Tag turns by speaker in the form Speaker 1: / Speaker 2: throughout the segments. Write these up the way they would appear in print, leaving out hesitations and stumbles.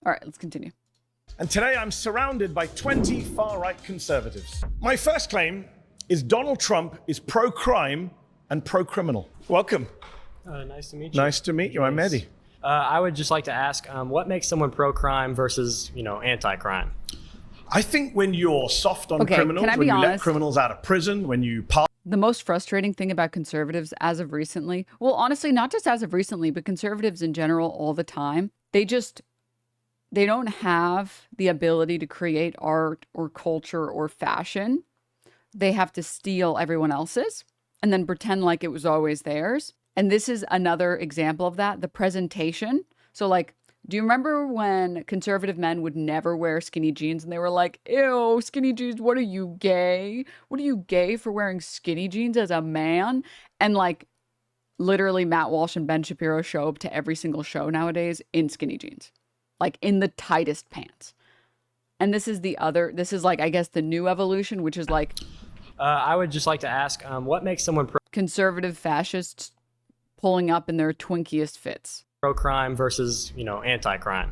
Speaker 1: All right, let's continue.
Speaker 2: And today I'm surrounded by 20 far-right conservatives. My first claim is Donald Trump is pro-crime and pro-criminal. Welcome.
Speaker 3: Nice to meet you.
Speaker 2: Nice to meet you. I'm Mehdi.
Speaker 3: I would just like to ask, what makes someone pro-crime versus, anti-crime?
Speaker 2: I think when you're soft on criminals, when you let criminals out of prison, when you
Speaker 1: The most frustrating thing about conservatives as of recently, well, honestly, not just as of recently, but conservatives in general all the time, they don't have the ability to create art or culture or fashion. They have to steal everyone else's and then pretend like it was always theirs. And this is another example of that, the presentation. So like, do you remember when conservative men would never wear skinny jeans and they were like, ew, skinny jeans, what are you, gay? What are you, gay for wearing skinny jeans as a man? And like, literally Matt Walsh and Ben Shapiro show up to every single show nowadays in skinny jeans, like in the tightest pants. And this is like, I guess the new evolution, which is like...
Speaker 3: I would just like to ask, what makes someone
Speaker 1: conservative fascists pulling up in their twinkiest fits?
Speaker 3: Pro-crime versus, anti-crime.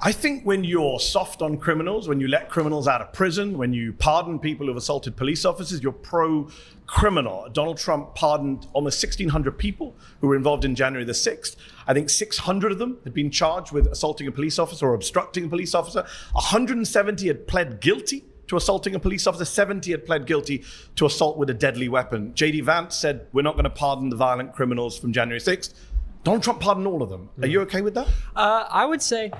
Speaker 2: I think when you're soft on criminals, when you let criminals out of prison, when you pardon people who've assaulted police officers, you're pro-criminal. Donald Trump pardoned almost 1,600 people who were involved in January the 6th. I think 600 of them had been charged with assaulting a police officer or obstructing a police officer. 170 had pled guilty to assaulting a police officer. 70 had pled guilty to assault with a deadly weapon. J.D. Vance said, we're not going to pardon the violent criminals from January 6th. Donald Trump pardoned all of them. Are you okay with that?
Speaker 3: I would say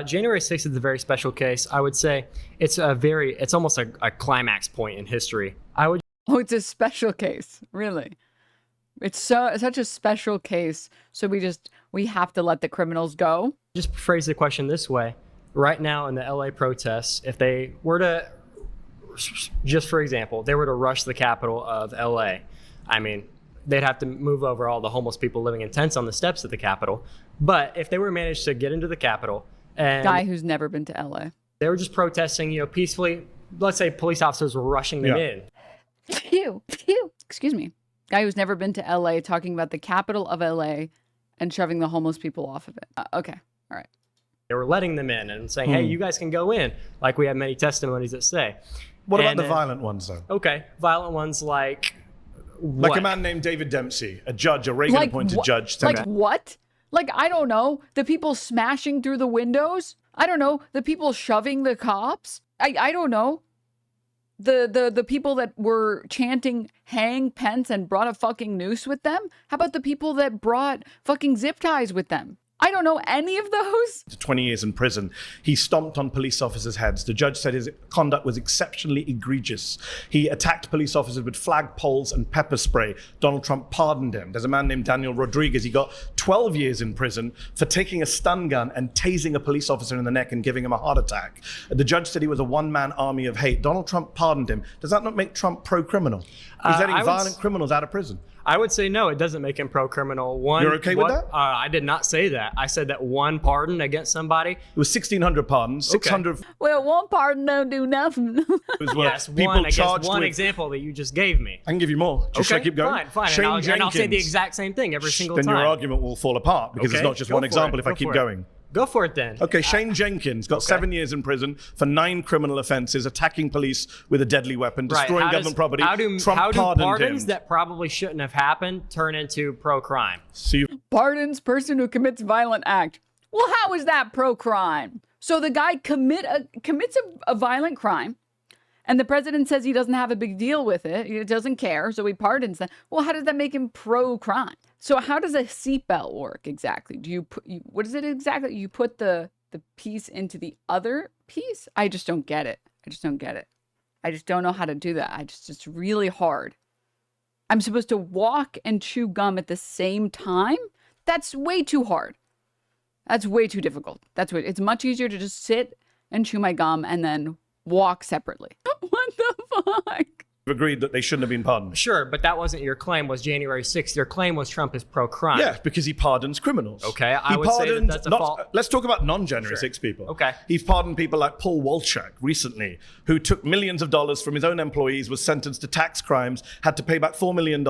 Speaker 3: January 6th is a very special case. I would say it's almost a climax point in history.
Speaker 1: Oh, it's a special case, really. It's such a special case. So we have to let the criminals go.
Speaker 3: Just phrase the question this way. Right now in the LA protests, if they were to, just for example, they were to rush the capital of LA, I mean, they'd have to move over all the homeless people living in tents on the steps of the Capitol. But if they were managed to get into the Capitol and...
Speaker 1: Guy who's never been to LA.
Speaker 3: They were just protesting, peacefully. Let's say police officers were rushing them in.
Speaker 1: Phew. Excuse me. Guy who's never been to LA talking about the capital of LA and shoving the homeless people off of it. Okay. All right.
Speaker 3: They were letting them in and saying, hey, you guys can go in, like we have many testimonies that say.
Speaker 2: What about the violent ones, though?
Speaker 3: Okay. Violent ones like...
Speaker 2: Like a man named David Dempsey, a judge, a Reagan-appointed judge.
Speaker 1: Like what? Like, I don't know, the people smashing through the windows? I don't know, the people shoving the cops? I don't know. The people that were chanting hang Pence and brought a fucking noose with them? How about the people that brought fucking zip ties with them? I don't know any of those.
Speaker 2: 20 years in prison. He stomped on police officers' heads. The judge said his conduct was exceptionally egregious. He attacked police officers with flagpoles and pepper spray. Donald Trump pardoned him. There's a man named Daniel Rodriguez. He got 12 years in prison for taking a stun gun and tasing a police officer in the neck and giving him a heart attack. The judge said he was a one-man army of hate. Donald Trump pardoned him. Does that not make Trump pro-criminal? He's letting violent criminals out of prison.
Speaker 3: I would say no, it doesn't make him pro-criminal.
Speaker 2: You're okay with that?
Speaker 3: I did not say that. I said that one pardon against somebody.
Speaker 2: It was 1,600 pardons, 600...
Speaker 1: Well, one pardon don't do nothing.
Speaker 3: Yes, one example that you just gave me.
Speaker 2: I can give you more. Should I keep going?
Speaker 3: Fine. And I'll say the exact same thing every single time.
Speaker 2: Then your argument will fall apart because it's not just one example if I keep going.
Speaker 3: Go for it then.
Speaker 2: Okay, Shane Jenkins got 7 years in prison for 9 criminal offenses, attacking police with a deadly weapon, destroying government property.
Speaker 3: How do pardons that probably shouldn't have happened turn into pro-crime?
Speaker 1: Pardons person who commits violent act. Well, how is that pro-crime? So the guy commits a violent crime, and the president says he doesn't have a big deal with it. He doesn't care, so he pardons them. Well, how does that make him pro-crime? So how does a seatbelt work exactly? What is it exactly? You put the piece into the other piece? I just don't get it. I just don't know how to do that. It's really hard. I'm supposed to walk and chew gum at the same time? That's way too hard. That's way too difficult. It's much easier to just sit and chew my gum and then walk separately. What the fuck?
Speaker 2: Agreed that they shouldn't have been pardoned.
Speaker 3: Sure, but that wasn't your claim, was January 6th. Your claim was Trump is pro-crime.
Speaker 2: Yeah, because he pardons criminals.
Speaker 3: Okay, I would say that's a fault.
Speaker 2: Let's talk about non-January 6 people.
Speaker 3: Okay.
Speaker 2: He's pardoned people like Paul Walchak recently, who took millions of dollars from his own employees, was sentenced to tax crimes, had to pay back $4 million,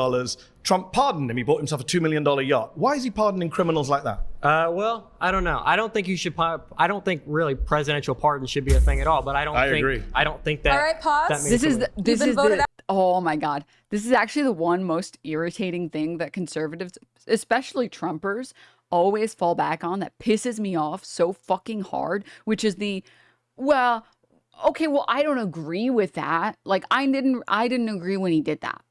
Speaker 2: Trump pardoned him. He bought himself a $2 million yacht. Why is he pardoning criminals like that?
Speaker 3: Well, I don't know. I don't think you should. I don't think really presidential pardons should be a thing at all. But I
Speaker 2: agree.
Speaker 3: I don't think that.
Speaker 4: All right, pause.
Speaker 3: That means
Speaker 1: This is the, oh my God. This is actually the one most irritating thing that conservatives, especially Trumpers, always fall back on that pisses me off so fucking hard, which is well, okay, well, I don't agree with that. Like, I didn't agree when he did that,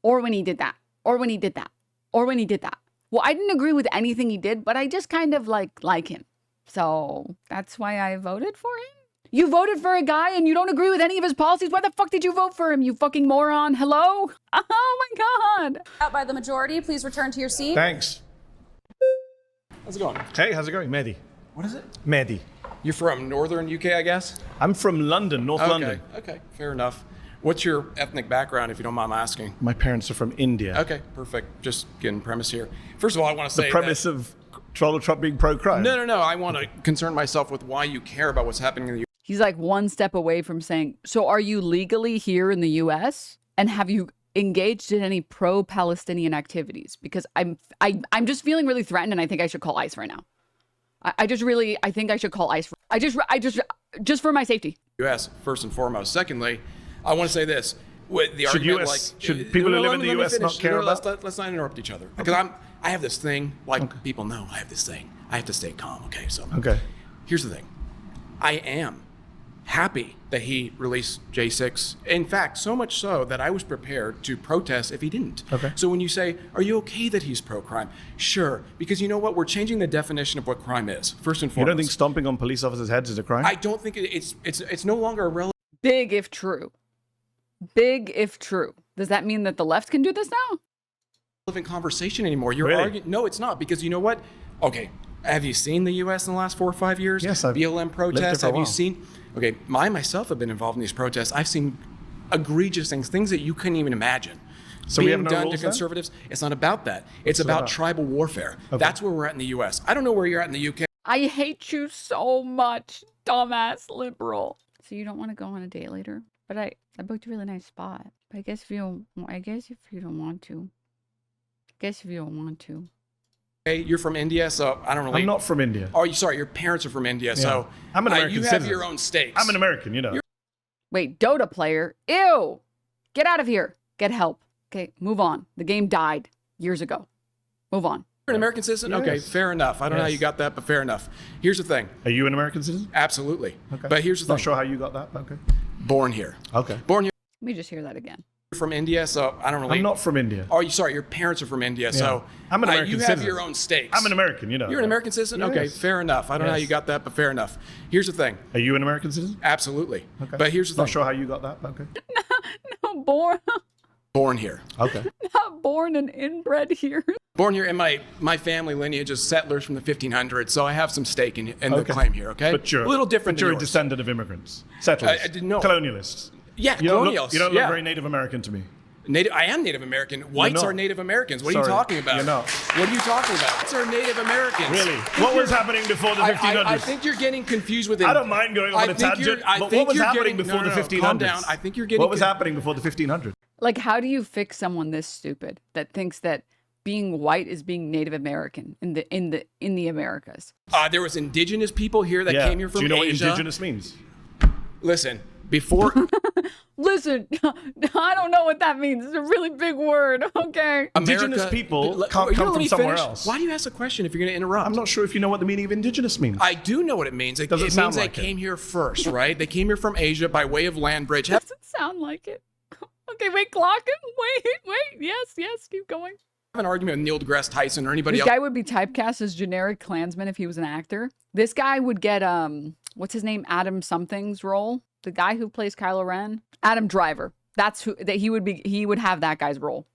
Speaker 1: or when he did that, or when he did that, or when he did that. Well, I didn't agree with anything he did, but I just kind of like him. So that's why I voted for him. You voted for a guy and you don't agree with any of his policies. Why the fuck did you vote for him, you fucking moron? Hello? Oh my God.
Speaker 4: Out by the majority. Please return to your seat.
Speaker 2: Thanks.
Speaker 5: How's it going?
Speaker 2: Hey, how's it going? Mehdi.
Speaker 5: What is it?
Speaker 2: Mehdi.
Speaker 5: You're from northern UK, I guess?
Speaker 2: I'm from London, North London.
Speaker 5: Okay, fair enough. What's your ethnic background, if you don't mind my asking?
Speaker 2: My parents are from India.
Speaker 5: Okay, perfect. Just getting premise here. First of all, I want to say
Speaker 2: The premise of Donald Trump being pro-crime.
Speaker 5: No. I want to concern myself with why you care about what's happening in the
Speaker 1: He's like one step away from saying, so are you legally here in the US? And have you engaged in any pro-Palestinian activities? Because I'm just feeling really threatened and I think I should call ICE right now. I think I should call ICE. Just for my safety.
Speaker 5: U.S., first and foremost. Secondly, I want to say this. The
Speaker 2: Should
Speaker 5: argument,
Speaker 2: US should people who live in the US not care about?
Speaker 5: Let's not interrupt each other. Because I have this thing, people know I have this thing. I have to stay calm, okay? So here's the thing. I am happy that he released J6. In fact, so much so that I was prepared to protest if he didn't.
Speaker 2: Okay.
Speaker 5: So when you say, are you okay that he's pro-crime? Sure, because you know what? We're changing the definition of what crime is, first and foremost.
Speaker 2: You don't think stomping on police officers' heads is a crime?
Speaker 5: I don't think it's no longer a relevant.
Speaker 1: Big if true. Big if true. Does that mean that the left can do this now?
Speaker 5: Conversation anymore. You're
Speaker 2: Really?
Speaker 5: arguing. No, it's not, because you know what? Okay, have you seen the U.S. in the last 4 or 5 years?
Speaker 2: Yes, I've
Speaker 5: BLM
Speaker 2: lived
Speaker 5: protests.
Speaker 2: there for a
Speaker 5: Have you
Speaker 2: while.
Speaker 5: seen? Okay, I myself have been involved in these protests. I've seen egregious things that you couldn't even imagine.
Speaker 2: So we
Speaker 5: being
Speaker 2: have no
Speaker 5: done
Speaker 2: rules
Speaker 5: to
Speaker 2: then?
Speaker 5: conservatives. It's not about that. It's
Speaker 2: it
Speaker 5: about
Speaker 2: about?
Speaker 5: tribal warfare.
Speaker 2: Okay.
Speaker 5: That's where we're at in the U.S. I don't know where you're at in the U.K.
Speaker 1: I hate you so much, dumbass liberal. So you don't want to go on a date later? But I booked a really nice spot. But I guess if you don't want to.
Speaker 5: You're from India, so I don't really.
Speaker 2: I'm not from India.
Speaker 5: Oh, sorry, your parents are from India, so
Speaker 2: I'm an American
Speaker 5: you have
Speaker 2: citizen.
Speaker 5: your own stakes.
Speaker 2: I'm an American, you know.
Speaker 1: Wait, Dota player? Ew! Get out of here. Get help. Okay, move on. The game died years ago. Move on.
Speaker 5: You're an American citizen?
Speaker 2: Yes.
Speaker 5: Okay, fair enough. I don't know how
Speaker 2: Yes.
Speaker 5: you got that, but fair enough. Here's the thing.
Speaker 2: Are you an American citizen?
Speaker 5: Absolutely.
Speaker 2: Okay.
Speaker 5: But here's the
Speaker 2: Not
Speaker 5: thing.
Speaker 2: sure how you got that, but okay.
Speaker 5: Born here.
Speaker 2: Okay.
Speaker 5: Born here.
Speaker 1: Let me just hear that again.
Speaker 5: You're from India, so I don't really.
Speaker 2: I'm not from India.
Speaker 5: Oh, sorry, your parents are from India, so
Speaker 2: I'm an American
Speaker 5: you have
Speaker 2: citizen.
Speaker 5: your own stakes.
Speaker 2: I'm an American, you know.
Speaker 5: You're an American citizen?
Speaker 2: Yes.
Speaker 5: Okay, fair enough. I don't know how
Speaker 2: Yes.
Speaker 5: you got that, but fair enough. Here's the thing.
Speaker 2: Are you an American citizen?
Speaker 5: Absolutely.
Speaker 2: Okay.
Speaker 5: But here's the
Speaker 2: Not
Speaker 5: thing.
Speaker 2: sure how you got that, but okay.
Speaker 1: No, born
Speaker 5: Born here.
Speaker 2: Okay.
Speaker 1: not born and inbred here.
Speaker 5: Born here, and my family lineage is settlers from the 1500s, so I have some stake in the
Speaker 2: Okay.
Speaker 5: claim here, okay?
Speaker 2: But you're
Speaker 5: a little different
Speaker 2: But you're
Speaker 5: than
Speaker 2: a
Speaker 5: yours.
Speaker 2: descendant of immigrants, settlers,
Speaker 5: I didn't know.
Speaker 2: colonialists.
Speaker 5: Yeah,
Speaker 2: You don't
Speaker 5: colonials.
Speaker 2: look, you don't
Speaker 5: yeah.
Speaker 2: look very Native American to me.
Speaker 5: I am Native American. Whites
Speaker 2: not.
Speaker 5: are Native Americans. What are you
Speaker 2: Sorry,
Speaker 5: talking about?
Speaker 2: you're not.
Speaker 5: What are you talking about? Whites are Native Americans.
Speaker 2: Really? What was happening before the 1500s?
Speaker 5: I think you're getting confused with it.
Speaker 2: I don't mind going on a tangent, but what was happening before the 1500s?
Speaker 5: Calm down. I think you're getting.
Speaker 2: What was happening before the 1500s?
Speaker 1: Like, how do you fix someone this stupid that thinks that being white is being Native American in the Americas?
Speaker 5: There was indigenous people here that
Speaker 2: Yeah.
Speaker 5: came here from
Speaker 2: Do you know
Speaker 5: Asia.
Speaker 2: what indigenous means?
Speaker 5: Listen, before
Speaker 1: Listen, I don't know what that means. It's a really big word, okay?
Speaker 2: Indigenous people
Speaker 5: You
Speaker 2: can't
Speaker 5: know,
Speaker 2: come
Speaker 5: let
Speaker 2: from
Speaker 5: me
Speaker 2: somewhere
Speaker 5: finish.
Speaker 2: else.
Speaker 5: Why do you ask a question if you're going to interrupt?
Speaker 2: I'm not sure if you know what the meaning of indigenous means.
Speaker 5: I do know what it means. It
Speaker 2: Doesn't
Speaker 5: means
Speaker 2: sound
Speaker 5: they
Speaker 2: like it.
Speaker 5: came here first, right? They came here from Asia by way of land bridge. Have
Speaker 1: Doesn't sound like it. Okay, wait, clock him. Wait. Yes, keep going.
Speaker 5: an argument with Neil deGrasse Tyson or anybody
Speaker 1: This
Speaker 5: else.
Speaker 1: guy would be typecast as generic Klansman if he was an actor. This guy would get what's his name? Adam something's role. The guy who plays Kylo Ren, Adam Driver. That's who that he would be. He would have that guy's role.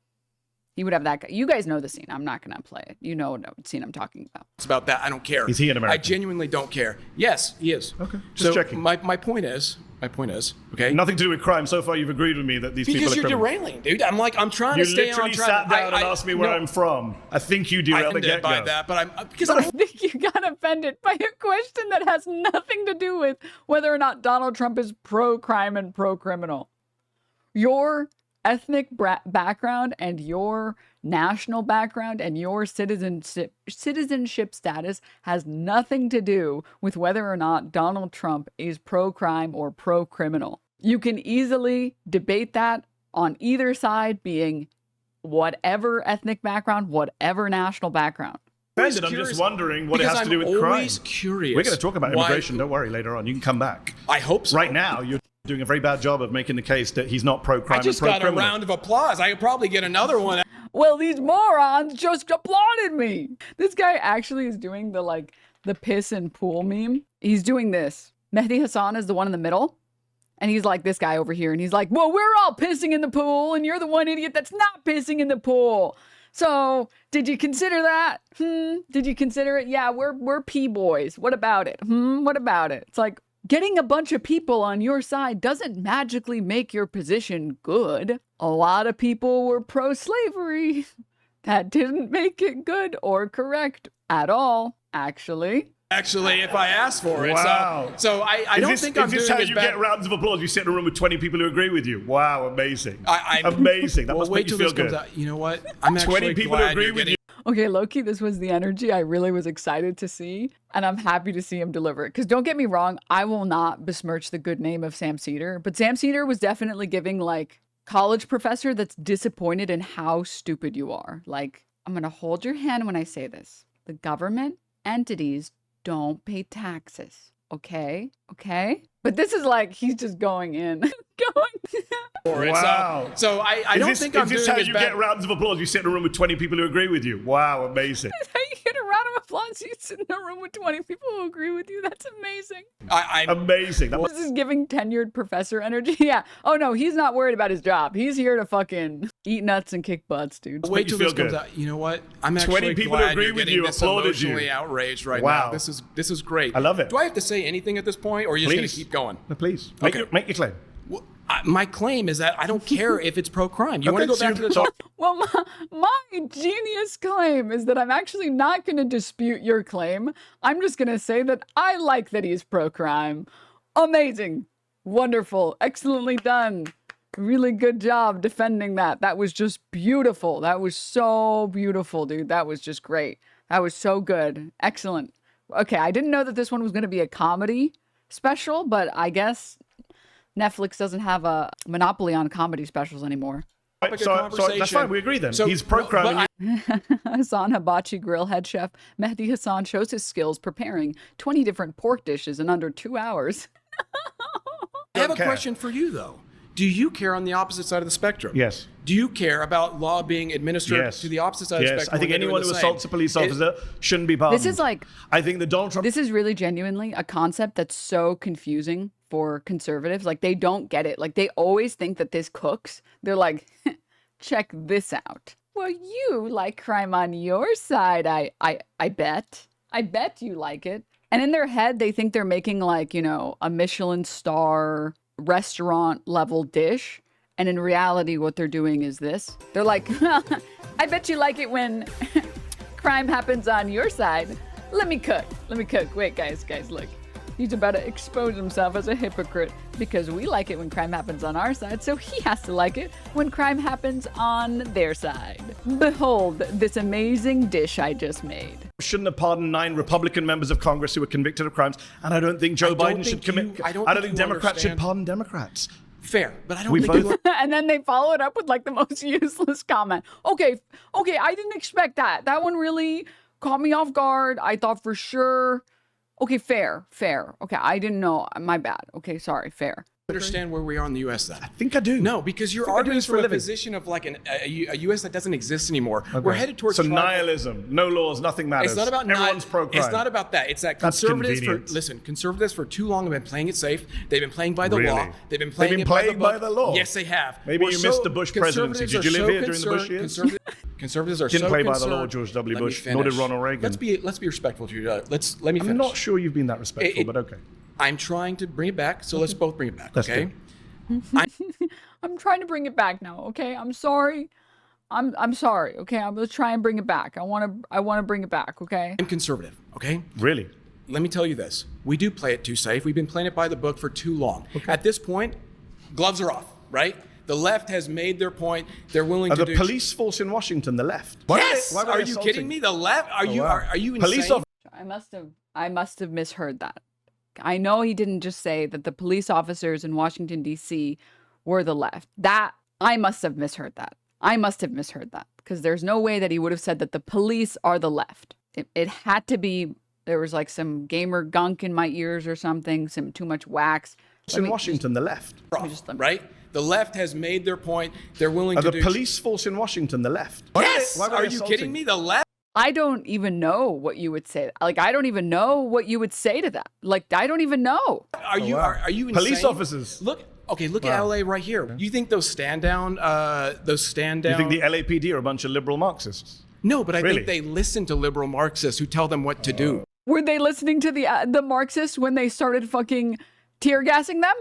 Speaker 1: He would have that guy. You guys know the scene. I'm not gonna play it. You know what scene I'm talking about.
Speaker 5: It's about that. I don't care.
Speaker 2: Is he an American?
Speaker 5: I genuinely don't care. Yes, he is.
Speaker 2: Okay, just checking.
Speaker 5: My point is, okay.
Speaker 2: Nothing to do with crime. So far, you've agreed with me that these people
Speaker 5: Because
Speaker 2: are
Speaker 5: you're
Speaker 2: criminals.
Speaker 5: derailing, dude. I'm trying
Speaker 2: You
Speaker 5: to stay on
Speaker 2: literally
Speaker 5: track.
Speaker 2: sat down and asked me where I'm from. I think you
Speaker 5: I
Speaker 2: derailed the
Speaker 5: offended by
Speaker 2: get-go.
Speaker 5: that, but because
Speaker 1: I
Speaker 5: I'm
Speaker 1: think you got offended by a question that has nothing to do with whether or not Donald Trump is pro-crime and pro-criminal. Your ethnic background and your national background and your citizenship status has nothing to do with whether or not Donald Trump is pro-crime or pro-criminal. You can easily debate that on either side, being whatever ethnic background, whatever national background.
Speaker 2: I'm just wondering what it has to do with crime.
Speaker 5: I'm always curious.
Speaker 2: We're going to talk about immigration. Don't worry, later on. You can come back.
Speaker 5: I hope so.
Speaker 2: Right now, you're doing a very bad job of making the case that he's not pro-crime
Speaker 5: I just
Speaker 2: and
Speaker 5: got
Speaker 2: pro-criminal.
Speaker 5: a round of applause. I could probably get another one.
Speaker 1: Well, these morons just applauded me. This guy actually is doing the piss and pool meme. He's doing this. Mehdi Hasan is the one in the middle. And he's like this guy over here. And he's like, well, we're all pissing in the pool. And you're the one idiot that's not pissing in the pool. So did you consider that? Did you consider it? Yeah, we're pee boys. What about it? What about it? It's like getting a bunch of people on your side doesn't magically make your position good. A lot of people were pro-slavery. That didn't make it good or correct at all, actually.
Speaker 5: Actually, if I ask for it.
Speaker 2: Wow.
Speaker 5: So I don't think I'm doing
Speaker 2: this how
Speaker 5: as
Speaker 2: you
Speaker 5: bad.
Speaker 2: get rounds of applause? You sit in a room with 20 people who agree with you. Wow, amazing.
Speaker 5: I'm
Speaker 2: amazing. That
Speaker 5: well,
Speaker 2: must
Speaker 5: wait
Speaker 2: make you
Speaker 5: till
Speaker 2: feel
Speaker 5: this comes
Speaker 2: good.
Speaker 5: out. You know what? I'm
Speaker 2: 20
Speaker 5: actually
Speaker 2: people
Speaker 5: glad
Speaker 2: agree
Speaker 5: you're
Speaker 2: with
Speaker 5: getting
Speaker 2: you.
Speaker 1: Okay, low-key, this was the energy I really was excited to see, and I'm happy to see him deliver it. Because don't get me wrong, I will not besmirch the good name of Sam Seder, but Sam Seder was definitely giving, like, college professor that's disappointed in how stupid you are. Like, I'm going to hold your hand when I say this. The government entities don't pay taxes, okay? Okay? But this is like, he's just going in.
Speaker 5: for it.
Speaker 2: Wow.
Speaker 5: So I don't think I'm
Speaker 2: is
Speaker 5: doing
Speaker 2: this how
Speaker 5: as
Speaker 2: you
Speaker 5: bad.
Speaker 2: get rounds of applause? You sit in a room with 20 people who agree with you. Wow, amazing.
Speaker 1: That's how you get a round of applause. You sit in a room with 20 people who agree with you. That's amazing.
Speaker 2: Amazing. That
Speaker 1: This is giving tenured professor energy. Yeah. Oh no, he's not worried about his job. He's here to fucking eat nuts and kick butts, dude.
Speaker 5: Wait
Speaker 2: you
Speaker 5: till
Speaker 2: feel
Speaker 5: this comes
Speaker 2: good.
Speaker 5: out. You know what? I'm
Speaker 2: 20
Speaker 5: actually
Speaker 2: people
Speaker 5: glad
Speaker 2: agree
Speaker 5: you're
Speaker 2: with
Speaker 5: getting
Speaker 2: you,
Speaker 5: this
Speaker 2: applauded you.
Speaker 5: emotionally outraged right
Speaker 2: Wow.
Speaker 5: now. This is great.
Speaker 2: I love it.
Speaker 5: Do I have to say anything at this point, or are you just going
Speaker 2: Please.
Speaker 5: to keep going?
Speaker 2: No, please.
Speaker 5: Okay.
Speaker 2: Make your claim.
Speaker 5: Well, my claim is that I don't care if it's pro-crime. You want to go back to the top?
Speaker 1: Well, my genius claim is that I'm actually not going to dispute your claim. I'm just going to say that I like that he's pro-crime. Amazing. Wonderful. Excellently done. Really good job defending that. That was just beautiful. That was so beautiful, dude. That was just great. That was so good. Excellent. Okay, I didn't know that this one was going to be a comedy special, but I guess Netflix doesn't have a monopoly on comedy specials anymore.
Speaker 5: Topic of
Speaker 2: So that's
Speaker 5: conversation.
Speaker 2: fine. We agree then.
Speaker 5: So-
Speaker 2: He's pro-crime.
Speaker 5: but
Speaker 1: Hassan Hibachi grill head chef Mehdi Hasan shows his skills preparing 20 different pork dishes in under 2 hours.
Speaker 5: I have a
Speaker 2: care.
Speaker 5: question for you, though. Do you care on the opposite side of the spectrum?
Speaker 2: Yes.
Speaker 5: Do you care about law being administered
Speaker 2: Yes.
Speaker 5: to the opposite side of the
Speaker 2: Yes.
Speaker 5: spectrum?
Speaker 2: I think
Speaker 5: when they're
Speaker 2: anyone
Speaker 5: doing
Speaker 2: who
Speaker 5: the same?
Speaker 2: assaults a police officer shouldn't be pardoned.
Speaker 1: This is like,
Speaker 2: I think the Donald Trump
Speaker 1: this is really genuinely a concept that's so confusing for conservatives. Like, they don't get it. Like, they always think that this cooks. They're like, check this out. Well, you like crime on your side, I bet. I bet you like it. And in their head, they think they're making, like, you know, a Michelin star restaurant level dish. And in reality, what they're doing is this. They're like, I bet you like it when crime happens on your side. Let me cook. Wait, guys, look. He's about to expose himself as a hypocrite because we like it when crime happens on our side, so he has to like it when crime happens on their side. Behold this amazing dish I just made.
Speaker 2: shouldn't have pardoned 9 Republican members of Congress who were convicted of crimes, and I don't think Joe Biden should commit.
Speaker 5: I don't
Speaker 2: think
Speaker 5: think you
Speaker 2: Democrats should
Speaker 5: understand.
Speaker 2: pardon Democrats.
Speaker 5: Fair, but I don't
Speaker 2: We
Speaker 5: think
Speaker 2: both-
Speaker 5: you
Speaker 1: And then they follow it up with like the most useless comment. Okay, I didn't expect that. That one really caught me off guard. I thought for sure. Okay, fair. Okay, I didn't know. My bad. Okay, sorry, fair.
Speaker 5: understand where we are in the U.S. then.
Speaker 2: I think I do.
Speaker 5: No, because you're
Speaker 2: I think I do
Speaker 5: arguing
Speaker 2: this for
Speaker 5: from
Speaker 2: a
Speaker 5: a
Speaker 2: living.
Speaker 5: position of like a U.S. that doesn't exist anymore. We're headed towards
Speaker 2: so
Speaker 5: tribal-
Speaker 2: nihilism, no laws, nothing matters.
Speaker 5: It's not about
Speaker 2: everyone's pro-crime.
Speaker 5: It's not about that. It's that
Speaker 2: That's
Speaker 5: conservatives
Speaker 2: convenient.
Speaker 5: conservatives for too long have been playing it safe. They've been playing by the
Speaker 2: Really?
Speaker 5: law. They've been playing
Speaker 2: been
Speaker 5: it by
Speaker 2: playing
Speaker 5: the
Speaker 2: by
Speaker 5: book.
Speaker 2: the law?
Speaker 5: Yes, they have.
Speaker 2: Maybe
Speaker 5: We're
Speaker 2: you missed the Bush presidency.
Speaker 5: conservatives
Speaker 2: Did you
Speaker 5: are
Speaker 2: live
Speaker 5: so
Speaker 2: here during the Bush years?
Speaker 5: Conservatives are
Speaker 2: Didn't
Speaker 5: so
Speaker 2: play by the
Speaker 5: concerned.
Speaker 2: law, George W.
Speaker 5: Let me
Speaker 2: Bush, nor did
Speaker 5: finish.
Speaker 2: Ronald Reagan.
Speaker 5: Let's be respectful to you. Let me finish.
Speaker 2: I'm not sure you've been that respectful,
Speaker 5: It-
Speaker 2: but okay.
Speaker 5: I'm trying to bring it back, so let's both bring it back.
Speaker 2: Let's
Speaker 5: Okay.
Speaker 2: do.
Speaker 1: I'm trying to bring it back now, okay? I'm sorry. I'm sorry, okay? I'm gonna try and bring it back. I wanna bring it back, okay?
Speaker 5: I'm conservative. Okay.
Speaker 2: Really?
Speaker 5: Let me tell you this. We do play it too safe. We've been playing it by the book for too long. At this point, gloves are off, right? The left has made their point. They're willing
Speaker 2: Are
Speaker 5: to
Speaker 2: the
Speaker 5: do.
Speaker 2: police force in Washington the left?
Speaker 5: Yes.
Speaker 2: Why
Speaker 5: Are you kidding me? The left? Are you are you insane?
Speaker 2: Police officers.
Speaker 1: I must have misheard that. I know he didn't just say that the police officers in Washington, D.C. were the left. I must have misheard that. Because there's no way that he would have said that the police are the left. It had to be, there was like some gamer gunk in my ears or something, some too much wax.
Speaker 2: In Washington, the left.
Speaker 5: Right? The left has made their point. They're willing
Speaker 2: Are
Speaker 5: to
Speaker 2: the
Speaker 5: do.
Speaker 2: police force in Washington the left?
Speaker 5: Yes. Are you kidding me? The left.
Speaker 1: I don't even know what you would say. Like, I don't even know what you would say to that. Like, I don't even know.
Speaker 5: Are you insane?
Speaker 2: Police officers?
Speaker 5: Look at LA right here. You think those stand down?
Speaker 2: You think the LAPD are a bunch of liberal Marxists?
Speaker 5: No, but I
Speaker 2: Really?
Speaker 5: think they listen to liberal Marxists who tell them what to do.
Speaker 1: Were they listening to the Marxists when they started fucking tear gassing them?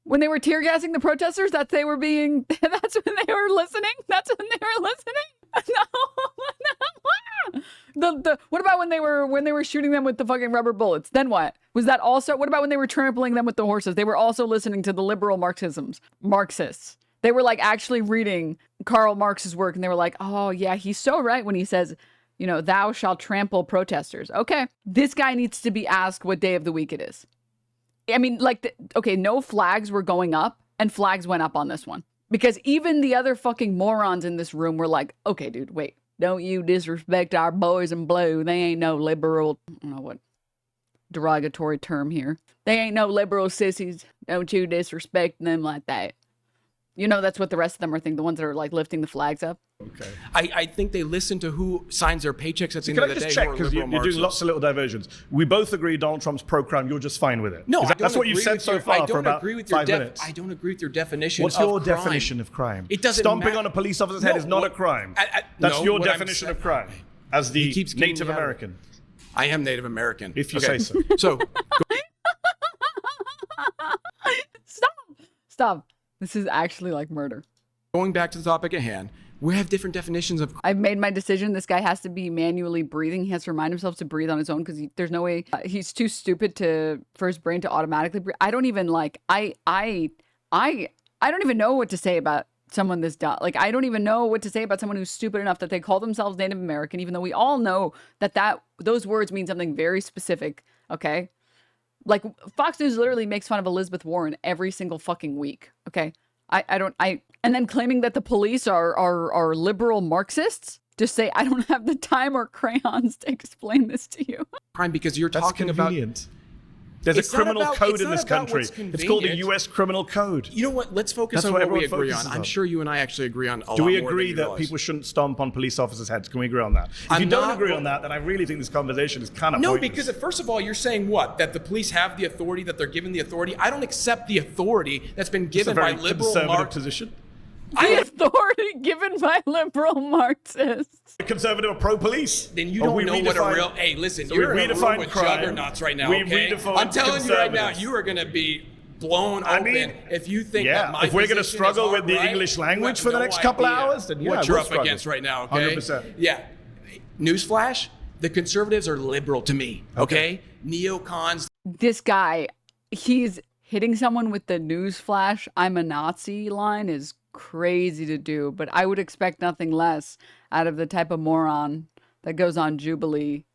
Speaker 1: When they were tear gassing the protesters, that's when they were listening? That's when they were listening? No. What about when they were shooting them with the fucking rubber bullets? Then what? Was that also, what about when they were trampling them with the horses? They were also listening to the liberal Marxists. They were like actually reading Karl Marx's work, and they were like, oh yeah, he's so right when he says, you know, thou shalt trample protesters. Okay. This guy needs to be asked what day of the week it is. I mean, like, no flags were going up, and flags went up on this one. Because even the other fucking morons in this room were like, okay, dude, wait. Don't you disrespect our boys in blue. They ain't no liberal, I don't know what derogatory term here. They ain't no liberal sissies. Don't you disrespect them like that. You know, that's what the rest of them are thinking, the ones that are like lifting the flags up.
Speaker 2: Okay.
Speaker 5: I think they listen to who signs their paychecks at the end
Speaker 2: Can
Speaker 5: of
Speaker 2: I
Speaker 5: the
Speaker 2: just
Speaker 5: day.
Speaker 2: check,
Speaker 5: who are
Speaker 2: because you're
Speaker 5: liberal
Speaker 2: doing lots
Speaker 5: Marxists.
Speaker 2: of little diversions. We both agree Donald Trump's pro-crime. You're just fine with it.
Speaker 5: No,
Speaker 2: That's what you've said so far for about 5 minutes.
Speaker 5: I don't agree with your definition
Speaker 2: What's
Speaker 5: of
Speaker 2: your
Speaker 5: crime.
Speaker 2: definition of crime?
Speaker 5: It doesn't
Speaker 2: Stomping
Speaker 5: matter.
Speaker 2: on a police officer's head
Speaker 5: No,
Speaker 2: is not
Speaker 5: what-
Speaker 2: a crime.
Speaker 5: no,
Speaker 2: That's your
Speaker 5: what I'm
Speaker 2: definition
Speaker 5: saying-
Speaker 2: of crime as the
Speaker 5: He keeps getting
Speaker 2: Native
Speaker 5: me out of it.
Speaker 2: American.
Speaker 5: I am Native American.
Speaker 2: If you
Speaker 5: Okay.
Speaker 2: say so.
Speaker 5: So
Speaker 1: Stop. This is actually like murder.
Speaker 5: going back to the topic at hand, we have different definitions of
Speaker 1: I've made my decision. This guy has to be manually breathing. He has to remind himself to breathe on his own because there's no way he's too stupid for his brain to automatically breathe. I don't even like, I don't even know what to say about someone this dumb. Like, I don't even know what to say about someone who's stupid enough that they call themselves Native American, even though we all know that those words mean something very specific. Okay. Like, Fox News literally makes fun of Elizabeth Warren every single fucking week. Okay. And then claiming that the police are liberal Marxists. Just say, I don't have the time or crayons to explain this to you.
Speaker 5: crime because you're
Speaker 2: That's
Speaker 5: talking
Speaker 2: convenient. There's a
Speaker 5: It's not
Speaker 2: criminal
Speaker 5: about-
Speaker 2: code
Speaker 5: it's
Speaker 2: in
Speaker 5: not
Speaker 2: this
Speaker 5: about
Speaker 2: country.
Speaker 5: what's
Speaker 2: It's called the
Speaker 5: convenient.
Speaker 2: U.S. Criminal Code.
Speaker 5: about, you know what? Let's focus
Speaker 2: That's
Speaker 5: on
Speaker 2: what
Speaker 5: what we
Speaker 2: everyone
Speaker 5: agree on.
Speaker 2: focuses
Speaker 5: I'm
Speaker 2: on.
Speaker 5: sure you and I actually agree on a lot
Speaker 2: Do we
Speaker 5: more than
Speaker 2: agree
Speaker 5: you
Speaker 2: that
Speaker 5: realize.
Speaker 2: people shouldn't stomp on police officers' heads? Can we agree on that? If
Speaker 5: I'm
Speaker 2: you don't
Speaker 5: not-
Speaker 2: agree on that, then I really think this conversation is kind of
Speaker 5: No,
Speaker 2: pointless.
Speaker 5: because first of all, you're saying what? That the police have the authority, that they're given the authority. I don't accept the authority that's been
Speaker 2: it's a
Speaker 5: given by
Speaker 2: very
Speaker 5: liberal
Speaker 2: conservative
Speaker 5: Marxists.
Speaker 2: position.
Speaker 1: The authority given by liberal Marxists.
Speaker 2: Conservative or pro-police?
Speaker 5: Then you
Speaker 2: Or
Speaker 5: don't
Speaker 2: we
Speaker 5: know what a
Speaker 2: redefine-
Speaker 5: real. Hey, listen,
Speaker 2: So
Speaker 5: you're
Speaker 2: we
Speaker 5: in a room
Speaker 2: redefine
Speaker 5: with
Speaker 2: crime.
Speaker 5: juggernauts right now.
Speaker 2: We
Speaker 5: Okay,
Speaker 2: redefine
Speaker 5: I'm telling you right now,
Speaker 2: conservatives.
Speaker 5: you are going to be blown
Speaker 2: I
Speaker 5: open
Speaker 2: mean,
Speaker 5: if you think that
Speaker 2: yeah,
Speaker 5: my
Speaker 2: if we're going to
Speaker 5: position is
Speaker 2: struggle with the
Speaker 5: hard, right?
Speaker 2: English language
Speaker 5: You
Speaker 2: for the
Speaker 5: have
Speaker 2: next
Speaker 5: no
Speaker 2: couple
Speaker 5: idea
Speaker 2: hours, then yeah,
Speaker 5: what you're
Speaker 2: we'll
Speaker 5: up
Speaker 2: struggle.
Speaker 5: against right now. Okay,
Speaker 2: 100%.
Speaker 5: Yeah. Newsflash: the conservatives are liberal to me. Okay, neocons.
Speaker 1: This guy, he's hitting someone with the newsflash, I'm a Nazi line is crazy to do, but I would expect nothing less out of the type of moron that goes on Jubilee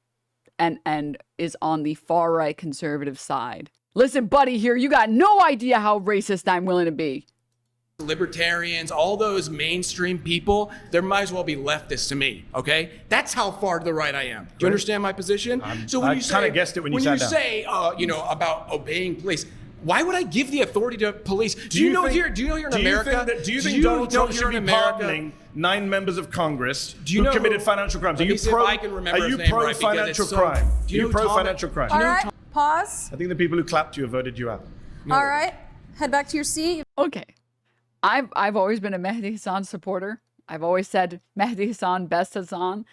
Speaker 1: and is on the far right conservative side. Listen, buddy, here, you got no idea how racist I'm willing to be.
Speaker 5: Libertarians, all those mainstream people, they might as well be leftists to me. Okay, that's how far to the right I am. Do you understand my position?
Speaker 2: I kinda guessed it when you sat down.
Speaker 5: say, about obeying police. Why would I give the authority to police? Do you know here in America?
Speaker 2: Do you think Donald Trump should be pardoning 9 members of Congress who committed financial crimes?
Speaker 5: Let me see if I can remember
Speaker 2: Are
Speaker 5: his
Speaker 2: you
Speaker 5: name
Speaker 2: pro
Speaker 5: right, because
Speaker 2: financial
Speaker 5: it's so-
Speaker 2: crime?
Speaker 5: Do you know
Speaker 2: Are you
Speaker 5: who
Speaker 2: pro
Speaker 5: Tom-
Speaker 2: financial crime?
Speaker 4: All right, pause.
Speaker 2: I think the people who clapped you have voted you out.
Speaker 4: All right, head back to your seat.
Speaker 1: Okay. I've always been a Mehdi Hasan supporter. I've always said Mehdi Hasan, best Hasan.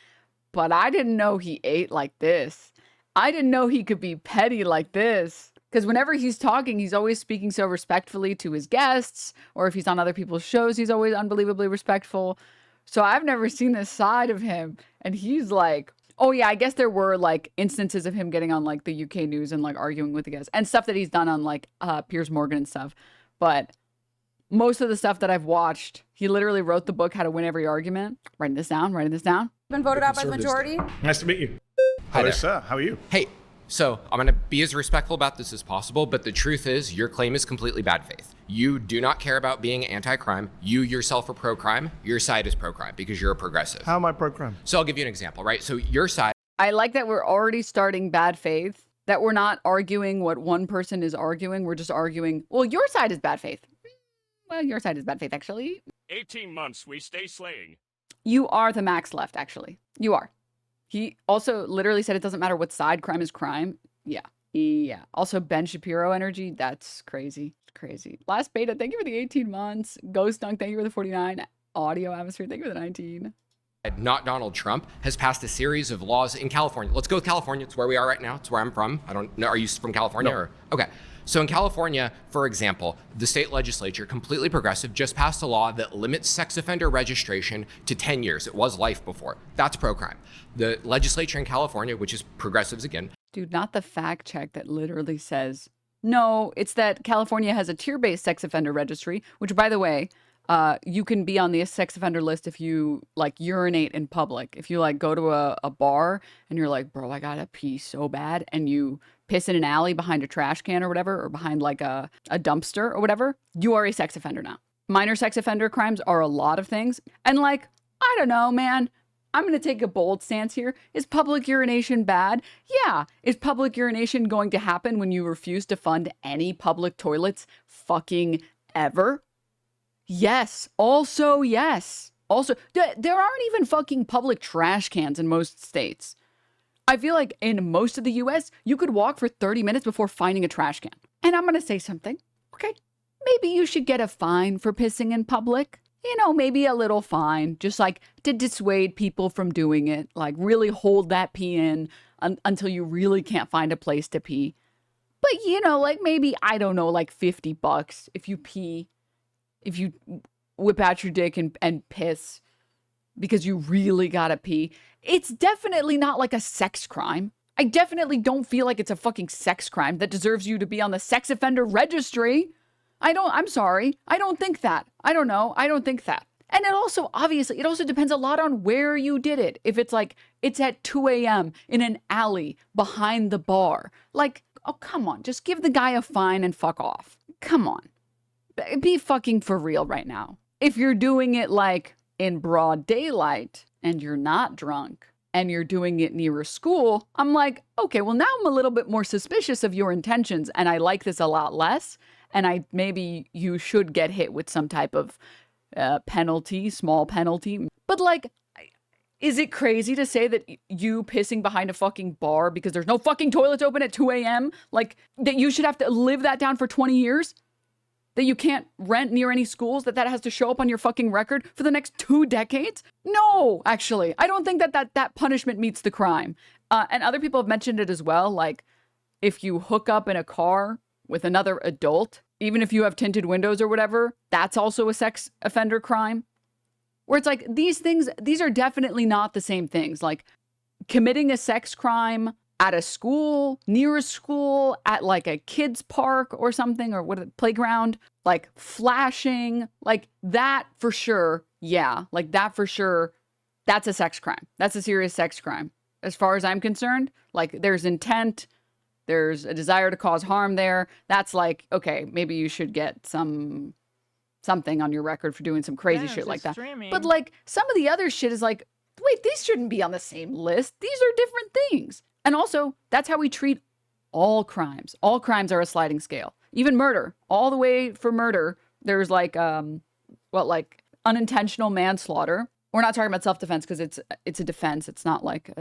Speaker 1: But I didn't know he ate like this. I didn't know he could be petty like this. Because whenever he's talking, he's always speaking so respectfully to his guests. Or if he's on other people's shows, he's always unbelievably respectful. So I've never seen this side of him. And he's like, oh yeah, I guess there were like instances of him getting on like the UK news and like arguing with the guests. And stuff that he's done on like Piers Morgan and stuff. But most of the stuff that I've watched, he literally wrote the book, How to Win Every Argument. Writing this down.
Speaker 4: Been voted out by the majority.
Speaker 2: Nice to meet you.
Speaker 6: Hi
Speaker 2: Hello,
Speaker 6: there.
Speaker 2: sir. How are you?
Speaker 6: Hey, so I'm going to be as respectful about this as possible, but the truth is your claim is completely bad faith. You do not care about being anti-crime. You yourself are pro-crime. Your side is pro-crime because you're a progressive.
Speaker 2: How am I pro-crime?
Speaker 6: So I'll give you an example, right? So your side
Speaker 1: I like that we're already starting bad faith, that we're not arguing what one person is arguing. We're just arguing, well, your side is bad faith. Well, your side is bad faith, actually.
Speaker 7: 18 months we stay slaying.
Speaker 1: You are the max left, actually. You are. He also literally said it doesn't matter what side, crime is crime. Yeah. Yeah. Also, Ben Shapiro energy. That's crazy. Crazy. Last beta, thank you for the 18 months. Ghost Dunk, thank you for the 49. Audio Atmosphere, thank you for the 19.
Speaker 6: not Donald Trump, has passed a series of laws in California. Let's go with California. It's where we are right now. It's where I'm from. I don't know. Are you from California?
Speaker 2: No.
Speaker 6: Or okay. So in California, for example, the state legislature, completely progressive, just passed a law that limits sex offender registration to 10 years. It was life before. That's pro-crime. The legislature in California, which is progressives again.
Speaker 1: Dude, not the fact check that literally says, no, it's that California has a tier-based sex offender registry, which, by the way, you can be on the sex offender list if you like urinate in public. If you like go to a bar and you're like, bro, I gotta pee so bad, and you piss in an alley behind a trash can or whatever, or behind like a dumpster or whatever, you are a sex offender now. Minor sex offender crimes are a lot of things. And like, I don't know, man. I'm going to take a bold stance here. Is public urination bad? Yeah. Is public urination going to happen when you refuse to fund any public toilets fucking ever? Yes. Also, yes. Also, there aren't even fucking public trash cans in most states. I feel like in most of the US, you could walk for 30 minutes before finding a trash can. And I'm going to say something, okay? Maybe you should get a fine for pissing in public. You know, maybe a little fine, just like to dissuade people from doing it. Like really hold that pee in until you really can't find a place to pee. But, you know, like maybe, I don't know, like $50 if you pee, if you whip out your dick and piss because you really gotta pee. It's definitely not like a sex crime. I definitely don't feel like it's a fucking sex crime that deserves you to be on the sex offender registry. I'm sorry. I don't think that. I don't know. I don't think that. And it also, obviously, it also depends a lot on where you did it. If it's like, it's at 2 a.m. in an alley behind the bar. Like, oh, come on. Just give the guy a fine and fuck off. Come on. Be fucking for real right now. If you're doing it like in broad daylight and you're not drunk and you're doing it near a school, I'm like, okay, well, now I'm a little bit more suspicious of your intentions and I like this a lot less. And maybe you should get hit with some type of penalty, small penalty. But like, is it crazy to say that you pissing behind a fucking bar because there's no fucking toilets open at 2 a.m., like that you should have to live that down for 20 years? That you can't rent near any schools, that has to show up on your fucking record for the next 2 decades? No, actually, I don't think that punishment meets the crime. And other people have mentioned it as well. Like if you hook up in a car with another adult, even if you have tinted windows or whatever, that's also a sex offender crime. Where it's like, these are definitely not the same things. Like committing a sex crime at a school, near a school, at like a kid's park or something, or playground, like flashing, like that for sure. Yeah, like that for sure. That's a sex crime. That's a serious sex crime. As far as I'm concerned, like there's intent, there's a desire to cause harm there. That's like, okay, maybe you should get something on your record for doing some crazy shit like that. But like some of the other shit is like, wait, these shouldn't be on the same list. These are different things. And also, that's how we treat all crimes. All crimes are a sliding scale. Even murder, all the way for murder, there's like, like unintentional manslaughter. We're not talking about self-defense because it's a defense. It's not like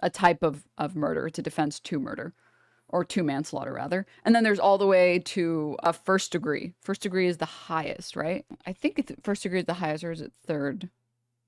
Speaker 1: a type of murder. It's a defense to murder. Or to manslaughter, rather. And then there's all the way to a first degree. First degree is the highest, right? I think first degree is the highest, or is it third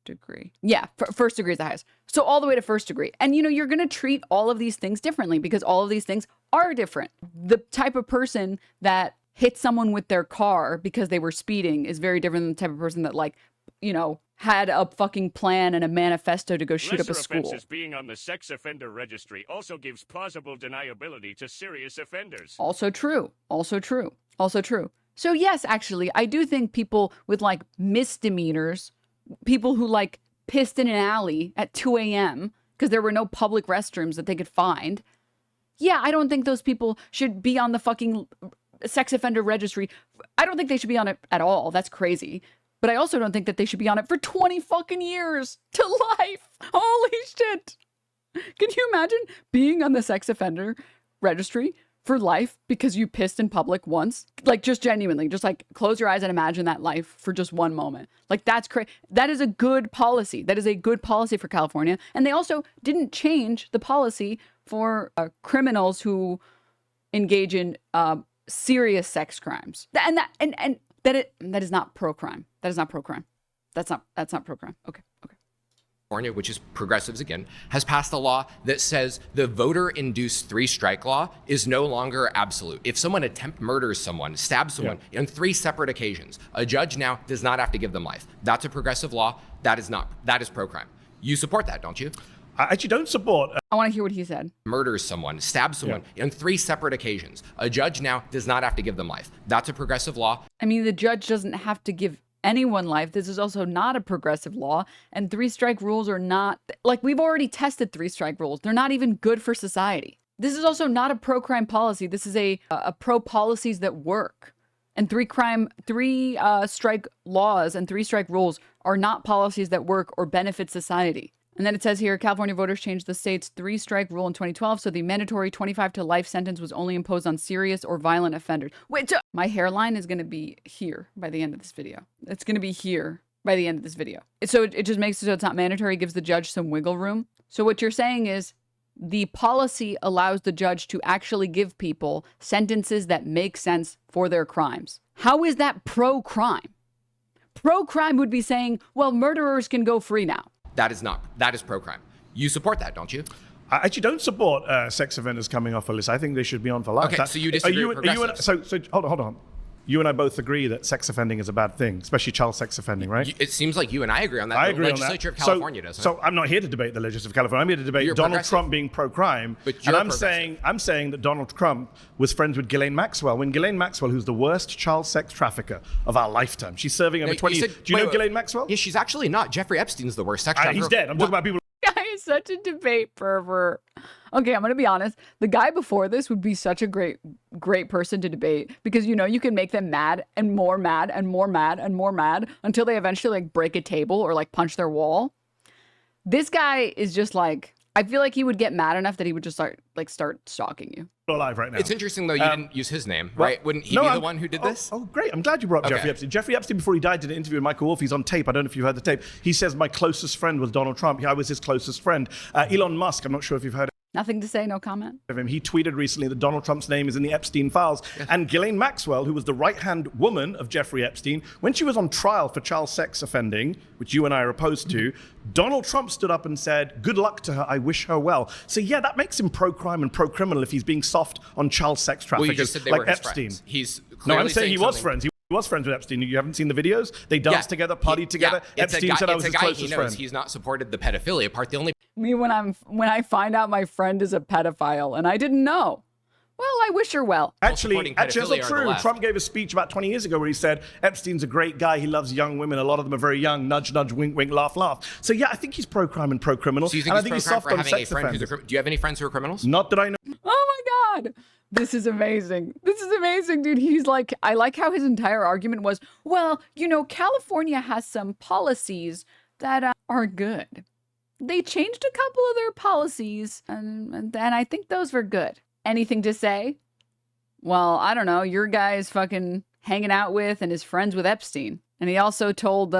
Speaker 1: degree? Yeah, first degree is the highest. So all the way to first degree. And, you know, you're going to treat all of these things differently because all of these things are different. The type of person that hit someone with their car because they were speeding is very different than the type of person that, like, you know, had a fucking plan and a manifesto to go shoot up a school.
Speaker 7: Lesser offenses being on the sex offender registry also gives plausible deniability to serious offenders.
Speaker 1: Also true. Also true. Also true. So yes, actually, I do think people with like misdemeanors, people who like pissed in an alley at 2 a.m. because there were no public restrooms that they could find. Yeah, I don't think those people should be on the fucking sex offender registry. I don't think they should be on it at all. That's crazy. But I also don't think that they should be on it for 20 fucking years to life. Holy shit. Can you imagine being on the sex offender registry for life because you pissed in public once? Like, just genuinely, just like close your eyes and imagine that life for just one moment. Like, that's crazy. That is a good policy. That is a good policy for California. And they also didn't change the policy for criminals who engage in serious sex crimes. That is not pro-crime. That is not pro-crime. That's not pro-crime. Okay.
Speaker 6: California, which is progressives again, has passed a law that says the voter-induced three-strike law is no longer absolute. If someone murders someone, stabs someone on 3 separate occasions, a judge now does not have to give them life. That's a progressive law. That is pro-crime. You support that, don't you?
Speaker 2: I actually don't support.
Speaker 1: I want to hear what he said.
Speaker 6: Murders someone, stabs someone on 3 separate occasions. A judge now does not have to give them life. That's a progressive law.
Speaker 1: I mean, the judge doesn't have to give anyone life. This is also not a progressive law. And 3-strike rules are not, like, we've already tested 3-strike rules. They're not even good for society. This is also not a pro-crime policy. This is a pro-policies that work. And 3-strike laws and 3-strike rules are not policies that work or benefit society. And then it says here, California voters changed the state's 3-strike rule in 2012, so the mandatory 25 to life sentence was only imposed on serious or violent offenders. Wait, my hairline is going to be here by the end of this video. It's going to be here by the end of this video. So it just makes it so it's not mandatory, gives the judge some wiggle room. So what you're saying is the policy allows the judge to actually give people sentences that make sense for their crimes. How is that pro-crime? Pro-crime would be saying, well, murderers can go free now.
Speaker 6: That is pro-crime. You support that, don't you?
Speaker 2: I actually don't support sex offenders coming off a list. I think they should be on for life.
Speaker 6: Okay, so you disagree with progressives.
Speaker 2: So hold on. You and I both agree that sex offending is a bad thing, especially child sex offending, right?
Speaker 6: It seems like you and I agree on that.
Speaker 2: I agree
Speaker 6: on that. The legislature of California doesn't.
Speaker 2: So I'm not here to debate the legislature of California. I'm here to debate Donald Trump being pro-crime.
Speaker 6: But you're
Speaker 2: I'm saying that Donald Trump was friends with Ghislaine Maxwell. When Ghislaine Maxwell, who's the worst child sex trafficker of our lifetime, she's serving over 20 years. Do you know Ghislaine Maxwell?
Speaker 6: Yeah, she's actually not. Jeffrey Epstein's the worst sex trafficker.
Speaker 2: He's dead. I'm talking about people.
Speaker 1: Guy is such a debate pervert. Okay, I'm going to be honest. The guy before this would be such a great person to debate because, you know, you can make them mad and more mad and more mad and more mad until they eventually like break a table or like punch their wall. This guy is just like, I feel like he would get mad enough that he would just start stalking you.
Speaker 2: Alive right now.
Speaker 6: It's interesting though you didn't use his name, right? Wouldn't he be the one who did this?
Speaker 2: Oh, great! I'm glad you brought up Jeffrey Epstein. Jeffrey Epstein, before he died, did an interview with Michael Wolff. He's on tape. I don't know if you heard the tape. He says my closest friend was Donald Trump. I was his closest friend. Elon Musk. I'm not sure if you've heard
Speaker 1: Nothing to say, no comment.
Speaker 2: of him. He tweeted recently that Donald Trump's name is in the Epstein files. And Ghislaine Maxwell, who was the right-hand woman of Jeffrey Epstein, when she was on trial for child sex offending, which you and I are opposed to, Donald Trump stood up and said, good luck to her, I wish her well. So yeah, that makes him pro-crime and pro-criminal if he's being soft on child sex traffickers
Speaker 6: Well, you just said they
Speaker 2: like
Speaker 6: were his
Speaker 2: Epstein.
Speaker 6: friends. He's
Speaker 2: No, I'm
Speaker 6: clearly
Speaker 2: saying he was
Speaker 6: something-
Speaker 2: friends. He was friends with Epstein. You haven't seen the videos? They danced together, partied together.
Speaker 6: It's
Speaker 2: Epstein said I was his
Speaker 6: he
Speaker 2: closest
Speaker 6: knows.
Speaker 2: friend.
Speaker 6: He's not supported the pedophilia part. The only
Speaker 1: Me when I find out my friend is a pedophile and I didn't know. Well, I wish her well.
Speaker 2: Actually, that's
Speaker 6: pedophilia
Speaker 2: not
Speaker 6: are the
Speaker 2: true.
Speaker 6: left.
Speaker 2: Trump gave a speech about 20 years ago where he said, Epstein's a great guy. He loves young women. A lot of them are very young. Nudge, nudge, wink, wink, laugh, laugh. So yeah, I think he's pro-crime and pro-criminal.
Speaker 6: So you
Speaker 2: and I
Speaker 6: think
Speaker 2: think
Speaker 6: he's
Speaker 2: he's
Speaker 6: pro-crime
Speaker 2: soft
Speaker 6: for
Speaker 2: on
Speaker 6: having a
Speaker 2: sex
Speaker 6: friend who's
Speaker 2: offenders.
Speaker 6: do you have any friends who are criminals?
Speaker 2: Not that I know.
Speaker 1: Oh my God. This is amazing. This is amazing, dude. He's like, I like how his entire argument was, well, you know, California has some policies that are good. They changed a couple of their policies and I think those were good. Anything to say? Well, I don't know. Your guy is fucking hanging out with and is friends with Epstein. And he also told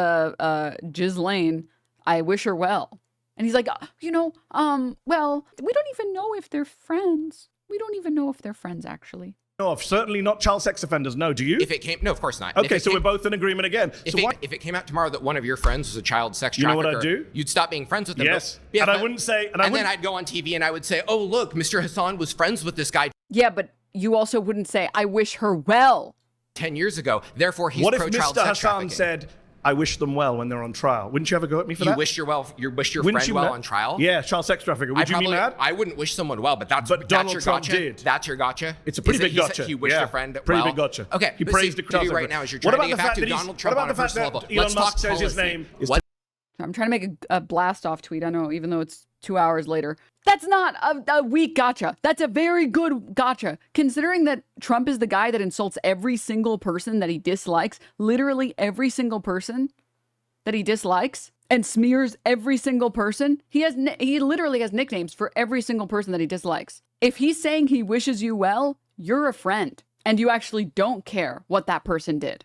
Speaker 1: Ghislaine, I wish her well. And he's like, well, we don't even know if they're friends. We don't even know if they're friends, actually.
Speaker 2: No, certainly not child sex offenders. No, do you?
Speaker 6: No, of course not.
Speaker 2: Okay, so we're both in agreement again.
Speaker 6: If
Speaker 2: So
Speaker 6: it came out tomorrow that one of your friends was a child sex
Speaker 2: You know
Speaker 6: trafficker,
Speaker 2: what I'd do?
Speaker 6: you'd stop being friends with them.
Speaker 2: Yes.
Speaker 6: Yeah,
Speaker 2: And I wouldn't say- and I
Speaker 6: then
Speaker 2: wouldn't-
Speaker 6: I'd go on TV and I would say, oh, look, Mr. Hasan was friends with this guy
Speaker 1: Yeah, but you also wouldn't say, I wish her well.
Speaker 6: 10 years ago. Therefore, he's
Speaker 2: what if
Speaker 6: pro-child
Speaker 2: Mr.
Speaker 6: sex
Speaker 2: Hasan
Speaker 6: trafficking.
Speaker 2: said, I wish them well when they're on trial. Wouldn't you ever go at me for
Speaker 6: You
Speaker 2: that?
Speaker 6: wish your
Speaker 2: Wouldn't
Speaker 6: friend
Speaker 2: you
Speaker 6: well
Speaker 2: mad?
Speaker 6: on trial?
Speaker 2: Yeah, child sex trafficker. Would you be mad?
Speaker 6: I wouldn't wish someone well, but that's
Speaker 2: Donald
Speaker 6: your
Speaker 2: Trump
Speaker 6: gotcha.
Speaker 2: did.
Speaker 6: That's your gotcha.
Speaker 2: It's a pretty
Speaker 6: Is it
Speaker 2: big
Speaker 6: he said
Speaker 2: gotcha.
Speaker 6: He wished
Speaker 2: Yeah,
Speaker 6: a friend
Speaker 2: pretty
Speaker 6: well?
Speaker 2: big gotcha.
Speaker 6: Okay,
Speaker 2: He
Speaker 6: but
Speaker 2: praised
Speaker 6: see,
Speaker 2: the
Speaker 6: what you
Speaker 2: child
Speaker 6: do right
Speaker 2: sex
Speaker 6: now is you're
Speaker 2: What
Speaker 6: trying to
Speaker 2: about
Speaker 6: get back
Speaker 2: the
Speaker 6: to
Speaker 2: fact that
Speaker 6: Donald Trump
Speaker 2: what
Speaker 6: on
Speaker 2: about
Speaker 6: a
Speaker 2: the fact
Speaker 6: personal
Speaker 2: that
Speaker 6: level.
Speaker 2: Elon
Speaker 6: Let's
Speaker 2: Musk
Speaker 6: talk
Speaker 2: says his
Speaker 6: policy.
Speaker 2: name is
Speaker 1: I'm trying to make a blast off tweet. I know, even though it's 2 hours later. That's not a weak gotcha. That's a very good gotcha. Considering that Trump is the guy that insults every single person that he dislikes, literally every single person that he dislikes, and smears every single person. He literally has nicknames for every single person that he dislikes. If he's saying he wishes you well, you're a friend, and you actually don't care what that person did.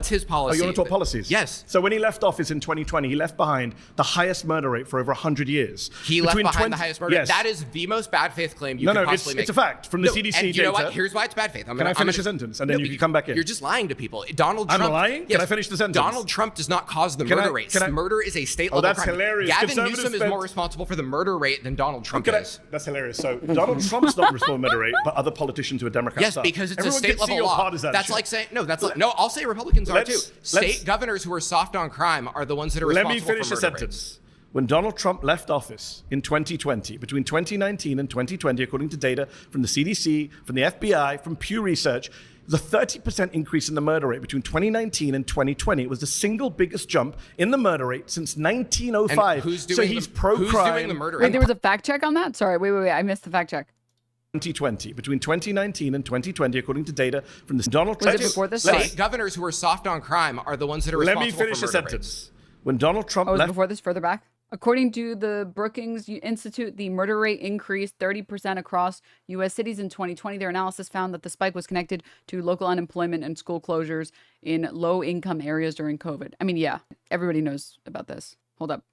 Speaker 6: That's his policy.
Speaker 2: Oh, you want to talk policies?
Speaker 6: Yes.
Speaker 2: So when he left office in 2020, he left behind the highest murder rate for over 100 years.
Speaker 6: He left behind the highest murder.
Speaker 2: Yes.
Speaker 6: That is the most bad faith claim you
Speaker 2: No,
Speaker 6: could
Speaker 2: no,
Speaker 6: possibly make.
Speaker 2: it's a fact from the CDC
Speaker 6: and
Speaker 2: data.
Speaker 6: you know what? Here's why it's bad faith.
Speaker 2: Can I finish a sentence and then you can come back in?
Speaker 6: You're just lying to people. Donald
Speaker 2: I'm
Speaker 6: Trump.
Speaker 2: lying?
Speaker 6: Yes,
Speaker 2: Can I finish the sentence?
Speaker 6: Donald Trump does not cause the
Speaker 2: Can
Speaker 6: murder
Speaker 2: I-
Speaker 6: rate.
Speaker 2: can I-
Speaker 6: Murder is a state
Speaker 2: Oh,
Speaker 6: level
Speaker 2: that's
Speaker 6: crime.
Speaker 2: hilarious.
Speaker 6: Gavin
Speaker 2: Conservatives
Speaker 6: Newsom is
Speaker 2: spent-
Speaker 6: more responsible for the murder rate than Donald Trump is.
Speaker 2: That's hilarious. So Donald Trump's not responsible for murder rate, but other politicians who are Democrats
Speaker 6: Yes,
Speaker 2: are.
Speaker 6: because it's
Speaker 2: Everyone
Speaker 6: a state
Speaker 2: can see
Speaker 6: level
Speaker 2: your
Speaker 6: law.
Speaker 2: partisanship.
Speaker 6: That's like saying no. I'll say Republicans are too.
Speaker 2: Let's-
Speaker 6: State governors who are soft on crime are the ones that are
Speaker 2: Let
Speaker 6: responsible
Speaker 2: me finish
Speaker 6: for
Speaker 2: a
Speaker 6: murder
Speaker 2: sentence.
Speaker 6: rates.
Speaker 2: When Donald Trump left office in 2020, between 2019 and 2020, according to data from the CDC, from the FBI, from Pew Research, the 30% increase in the murder rate between 2019 and 2020. It was the single biggest jump in the murder rate since 1905.
Speaker 6: And who's doing
Speaker 2: so he's pro-crime.
Speaker 6: Who's doing the murder
Speaker 1: Wait,
Speaker 6: rate?
Speaker 1: there was a fact check on that? Sorry, wait. I missed the fact check.
Speaker 2: 2020, between 2019 and 2020, according to data from the Donald
Speaker 1: Was
Speaker 2: Trump.
Speaker 1: it before this?
Speaker 6: State governors who are soft on crime are the ones that are
Speaker 2: Let
Speaker 6: responsible
Speaker 2: me finish
Speaker 6: for
Speaker 2: a
Speaker 6: murder
Speaker 2: sentence.
Speaker 6: rates.
Speaker 2: When Donald Trump
Speaker 1: Oh, was it
Speaker 2: left
Speaker 1: before this? Further back? According to the Brookings Institute, the murder rate increased 30% across U.S. cities in 2020. Their analysis found that the spike was connected to local unemployment and school closures in low-income areas during COVID. I mean, yeah, everybody knows about this. Hold up.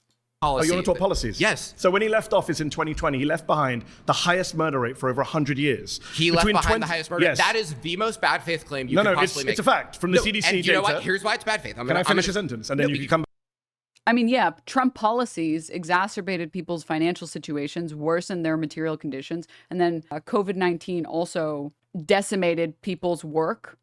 Speaker 2: Oh, you want to talk policies?
Speaker 6: Yes.
Speaker 2: So when he left office in 2020, he left behind the highest murder rate for over 100 years.
Speaker 6: He left
Speaker 2: Between
Speaker 6: behind the highest murder.
Speaker 2: Yes.
Speaker 6: That is the most bad faith claim you
Speaker 2: No,
Speaker 6: could
Speaker 2: no,
Speaker 6: possibly make.
Speaker 2: it's a fact from the CDC
Speaker 6: and you know
Speaker 2: data.
Speaker 6: what? Here's why it's bad faith.
Speaker 2: Can I finish a sentence and then you can come back?
Speaker 1: I mean, yeah, Trump policies exacerbated people's financial situations, worsened their material conditions, and then COVID-19 also decimated people's work.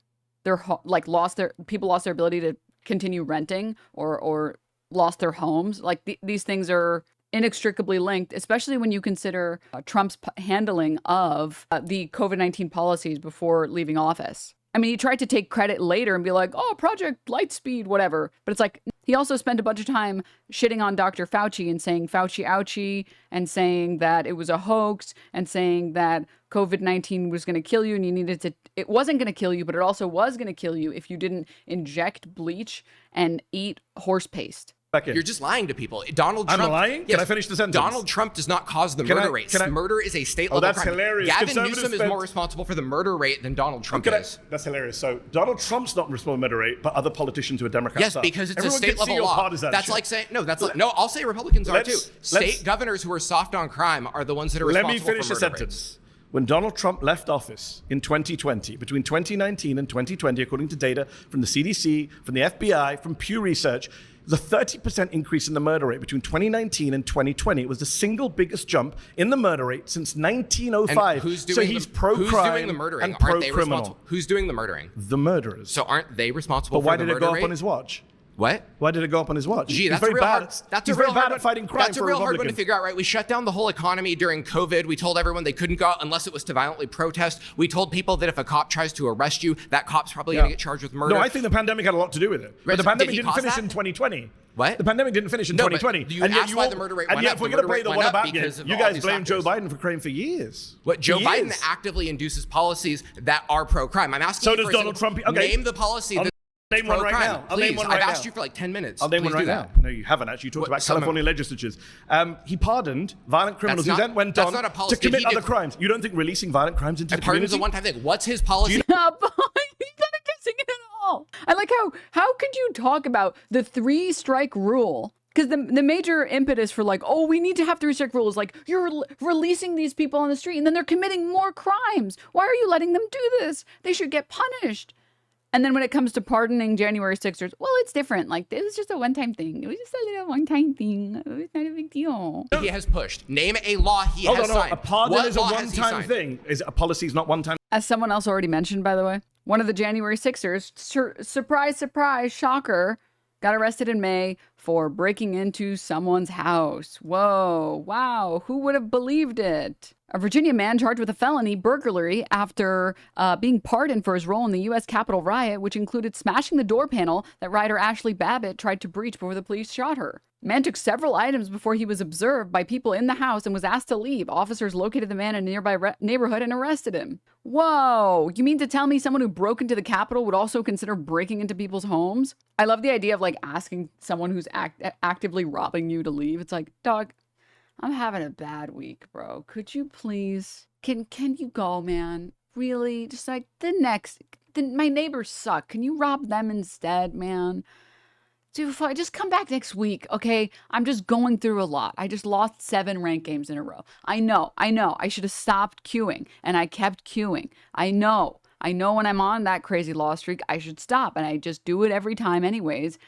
Speaker 1: People lost their ability to continue renting or lost their homes. Like these things are inextricably linked, especially when you consider Trump's handling of the COVID-19 policies before leaving office. I mean, he tried to take credit later and be like, oh, Project Lightspeed, whatever. But it's like, he also spent a bunch of time shitting on Dr. Fauci and saying Fauci ouchie and saying that it was a hoax and saying that COVID-19 was going to kill you and you needed to, it wasn't going to kill you, but it also was going to kill you if you didn't inject bleach and eat horse paste.
Speaker 6: You're just lying to people. Donald Trump.
Speaker 2: I'm lying? Can I finish the sentence?
Speaker 6: Donald Trump does not cause the murder rate. Murder is a state level
Speaker 2: that's
Speaker 6: crime.
Speaker 2: hilarious.
Speaker 6: Gavin
Speaker 2: Conservatives
Speaker 6: Newsom is
Speaker 2: spent-
Speaker 6: more responsible for the murder rate than Donald Trump is.
Speaker 2: That's hilarious. So Donald Trump's not responsible for murder rate, but other politicians who are Democrats
Speaker 6: Yes,
Speaker 2: are.
Speaker 6: because it's
Speaker 2: Everyone
Speaker 6: a state
Speaker 2: can see
Speaker 6: level
Speaker 2: your
Speaker 6: law.
Speaker 2: partisanship.
Speaker 6: That's like saying no. I'll say Republicans are too.
Speaker 2: Let's-
Speaker 6: State governors who are soft on crime are the ones that are
Speaker 2: Let
Speaker 6: responsible
Speaker 2: me finish
Speaker 6: for
Speaker 2: a
Speaker 6: murder
Speaker 2: sentence.
Speaker 6: rates.
Speaker 2: When Donald Trump left office in 2020, between 2019 and 2020, according to data from the CDC, from the FBI, from Pew Research, the 30% increase in the murder rate between 2019 and 2020. It was the single biggest jump in the murder rate since 1905.
Speaker 6: And who's doing
Speaker 2: so he's pro-crime
Speaker 6: who's doing the murdering?
Speaker 2: and
Speaker 6: Aren't they
Speaker 2: pro-criminal.
Speaker 6: responsible? Who's doing the murdering?
Speaker 2: The murderers.
Speaker 6: So aren't they responsible
Speaker 2: But
Speaker 6: for
Speaker 2: why
Speaker 6: the
Speaker 2: did it
Speaker 6: murder
Speaker 2: go up
Speaker 6: rate?
Speaker 2: on his watch?
Speaker 6: What?
Speaker 2: Why did it go up on his watch?
Speaker 6: Gee,
Speaker 2: He's
Speaker 6: that's
Speaker 2: very
Speaker 6: a real
Speaker 2: bad.
Speaker 6: hard. That's
Speaker 2: He's
Speaker 6: a
Speaker 2: very
Speaker 6: real
Speaker 2: bad
Speaker 6: hard
Speaker 2: at fighting crime.
Speaker 6: That's a
Speaker 2: for
Speaker 6: real hard one to
Speaker 2: Republicans.
Speaker 6: figure out, right? We shut down the whole economy during COVID. We told everyone they couldn't go out unless it was to violently protest. We told people that if a cop tries to arrest you, that cop's probably going to get charged with murder.
Speaker 2: No, I think the pandemic had a lot to do with it. But
Speaker 6: Right,
Speaker 2: the
Speaker 6: so
Speaker 2: pandemic
Speaker 6: did he
Speaker 2: didn't
Speaker 6: cause
Speaker 2: finish
Speaker 6: that?
Speaker 2: in 2020.
Speaker 6: What?
Speaker 2: The pandemic didn't finish in
Speaker 6: No, but
Speaker 2: 2020.
Speaker 6: you asked why the murder rate went
Speaker 2: yeah,
Speaker 6: up.
Speaker 2: if we're
Speaker 6: The
Speaker 2: going to
Speaker 6: murder
Speaker 2: play the
Speaker 6: rate
Speaker 2: what
Speaker 6: went up
Speaker 2: about game,
Speaker 6: because of
Speaker 2: you
Speaker 6: all
Speaker 2: guys
Speaker 6: these
Speaker 2: blame Joe
Speaker 6: factors.
Speaker 2: Biden for crime for years.
Speaker 6: What Joe
Speaker 2: For
Speaker 6: Biden
Speaker 2: years.
Speaker 6: actively induces policies that are pro-crime. I'm asking
Speaker 2: So
Speaker 6: you
Speaker 2: does
Speaker 6: for a
Speaker 2: Donald
Speaker 6: second.
Speaker 2: Trump. Okay.
Speaker 6: Name the policy that's
Speaker 2: Name one right
Speaker 6: pro-crime.
Speaker 2: now. I'll name
Speaker 6: Please,
Speaker 2: one
Speaker 6: I've
Speaker 2: right
Speaker 6: asked
Speaker 2: now.
Speaker 6: you for like 10 minutes.
Speaker 2: I'll name
Speaker 6: Please
Speaker 2: one right
Speaker 6: do
Speaker 2: now.
Speaker 6: that.
Speaker 2: No, you haven't actually. You talked about
Speaker 6: Some of
Speaker 2: California legislatures. He pardoned violent criminals
Speaker 6: That's
Speaker 2: who
Speaker 6: not-
Speaker 2: then went
Speaker 6: that's
Speaker 2: on
Speaker 6: not a policy.
Speaker 2: to
Speaker 6: Did
Speaker 2: commit
Speaker 6: he
Speaker 2: other
Speaker 6: do-
Speaker 2: crimes. You don't think releasing violent crimes into
Speaker 6: A
Speaker 2: the
Speaker 6: pardon's
Speaker 2: community?
Speaker 6: a one-time thing. What's his policy?
Speaker 1: Stop. He's not kissing it at all. I like how could you talk about the 3-strike rule? Because the major impetus for like, oh, we need to have 3-strike rules, like you're releasing these people on the street and then they're committing more crimes. Why are you letting them do this? They should get punished. And then when it comes to pardoning January 6ers, well, it's different. Like, it was just a one-time thing. It was just a little one-time thing. It was not a big deal.
Speaker 6: He has pushed. Name a law he
Speaker 2: Hold
Speaker 6: has
Speaker 2: on,
Speaker 6: signed.
Speaker 2: a pardon
Speaker 6: What
Speaker 2: is a
Speaker 6: law has he
Speaker 2: one-time
Speaker 6: signed?
Speaker 2: thing. Is a policy is not one-time.
Speaker 1: As someone else already mentioned, by the way, one of the January 6ers, surprise, surprise, shocker, got arrested in May for breaking into someone's house. Whoa, wow, who would have believed it? A Virginia man charged with a felony burglary after being pardoned for his role in the U.S. Capitol riot, which included smashing the door panel that writer Ashley Babbitt tried to breach before the police shot her. Man took several items before he was observed by people in the house and was asked to leave. Officers located the man in a nearby neighborhood and arrested him. Whoa, you mean to tell me someone who broke into the Capitol would also consider breaking into people's homes? I love the idea of like asking someone who's actively robbing you to leave. It's like, dog, I'm having a bad week, bro. Could you please, can you go, man? Really? Just like my neighbors suck. Can you rob them instead, man? Dude, just come back next week, okay? I'm just going through a lot. I just lost 7 ranked games in a row. I know. I should have stopped queuing, and I kept queuing. I know when I'm on that crazy loss streak, I should stop, and I just do it every time anyways.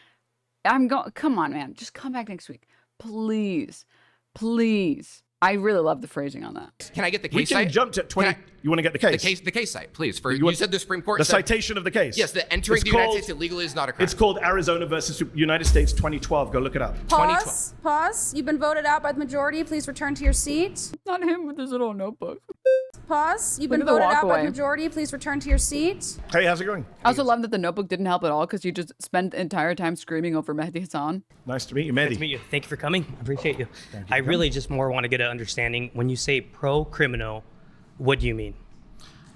Speaker 1: Come on, man. Just come back next week. Please. Please. I really love the phrasing on that.
Speaker 6: Can I get the
Speaker 2: We
Speaker 6: case
Speaker 2: can
Speaker 6: site?
Speaker 2: jump to 20. You want to get the case?
Speaker 6: The case site, please. You said the Supreme Court
Speaker 2: The
Speaker 6: said,
Speaker 2: citation of the case.
Speaker 6: yes, that entering the United States illegally is not a crime.
Speaker 2: It's called Arizona versus United States 2012. Go look it up.
Speaker 4: Pause. You've been voted out by the majority. Please return to your seat.
Speaker 1: Not him with his little notebook.
Speaker 4: Pause. You've
Speaker 1: Look
Speaker 4: been
Speaker 1: at the
Speaker 4: voted out by
Speaker 1: walkaway.
Speaker 4: the majority. Please return to your seat.
Speaker 2: Hey, how's it going?
Speaker 1: I also love that the notebook didn't help at all because you just spent the entire time screaming over Mehdi Hasan.
Speaker 2: Nice to meet you, Mehdi.
Speaker 8: Nice to meet you. Thank you for coming. I appreciate you. I really just more want to get an understanding. When you say pro-criminal, what do you mean?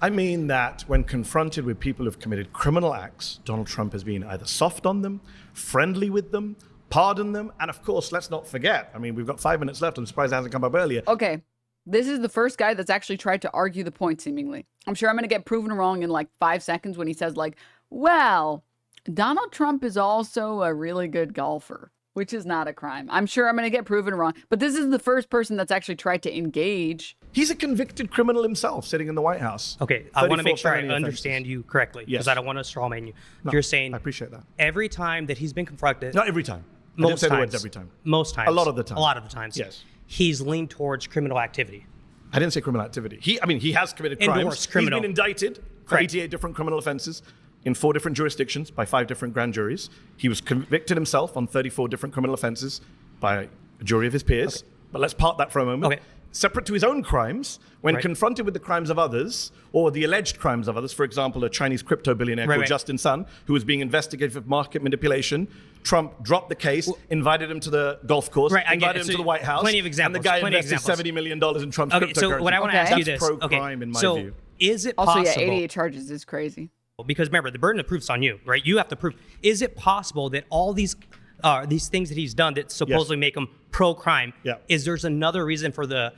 Speaker 2: I mean that when confronted with people who've committed criminal acts, Donald Trump has been either soft on them, friendly with them, pardoned them, and of course, let's not forget, I mean, we've got 5 minutes left. I'm surprised it hasn't come up earlier.
Speaker 1: Okay, this is the first guy that's actually tried to argue the point, seemingly. I'm sure I'm going to get proven wrong in like 5 seconds when he says like, well, Donald Trump is also a really good golfer, which is not a crime. I'm sure I'm going to get proven wrong, but this is the first person that's actually tried to engage.
Speaker 2: He's a convicted criminal himself sitting in the White House.
Speaker 8: Okay, I want to make
Speaker 2: 34
Speaker 8: sure I
Speaker 2: felony
Speaker 8: understand
Speaker 2: offenses.
Speaker 8: you correctly because
Speaker 2: Yes.
Speaker 8: I don't want to strawman you.
Speaker 2: No,
Speaker 8: You're saying
Speaker 2: I appreciate that.
Speaker 8: every time that he's been confronted,
Speaker 2: Not every time. I didn't
Speaker 8: most
Speaker 2: say the
Speaker 8: times,
Speaker 2: words every time.
Speaker 8: most times,
Speaker 2: A lot of the time.
Speaker 8: a lot of the times,
Speaker 2: Yes.
Speaker 8: he's leaned towards criminal activity.
Speaker 2: I didn't say criminal activity. He has committed
Speaker 8: Endorsed
Speaker 2: crimes.
Speaker 8: criminal.
Speaker 2: He's been indicted for
Speaker 8: Correct.
Speaker 2: 88 different criminal offenses in 4 different jurisdictions by 5 different grand juries. He was convicted himself on 34 different criminal offenses by a jury of his peers.
Speaker 8: Okay.
Speaker 2: But let's park that for a moment.
Speaker 8: Okay.
Speaker 2: Separate to his own crimes, when
Speaker 8: Right.
Speaker 2: confronted with the crimes of others or the alleged crimes of others, for example, a Chinese crypto billionaire
Speaker 8: Right,
Speaker 2: called
Speaker 8: right.
Speaker 2: Justin Sun, who was being investigated for market manipulation, Trump dropped the case, invited him to the golf course,
Speaker 8: Right, I get
Speaker 2: invited
Speaker 8: it.
Speaker 2: him
Speaker 8: So
Speaker 2: to the White House,
Speaker 8: plenty of
Speaker 2: and
Speaker 8: examples,
Speaker 2: the guy
Speaker 8: plenty of
Speaker 2: invested
Speaker 8: examples.
Speaker 2: $70 million in Trump's
Speaker 8: Okay,
Speaker 2: cryptocurrency.
Speaker 8: so what I want to
Speaker 1: Okay.
Speaker 8: ask you
Speaker 2: That's
Speaker 8: this.
Speaker 2: pro-crime in my
Speaker 8: so
Speaker 2: view.
Speaker 8: is it
Speaker 1: Also,
Speaker 8: possible?
Speaker 1: yeah, 88 charges is crazy.
Speaker 8: Because remember, the burden of proof's on you, right? You have to prove. Is it possible that all these things that he's done that supposedly make him pro-crime,
Speaker 2: Yeah.
Speaker 8: is there's another reason for the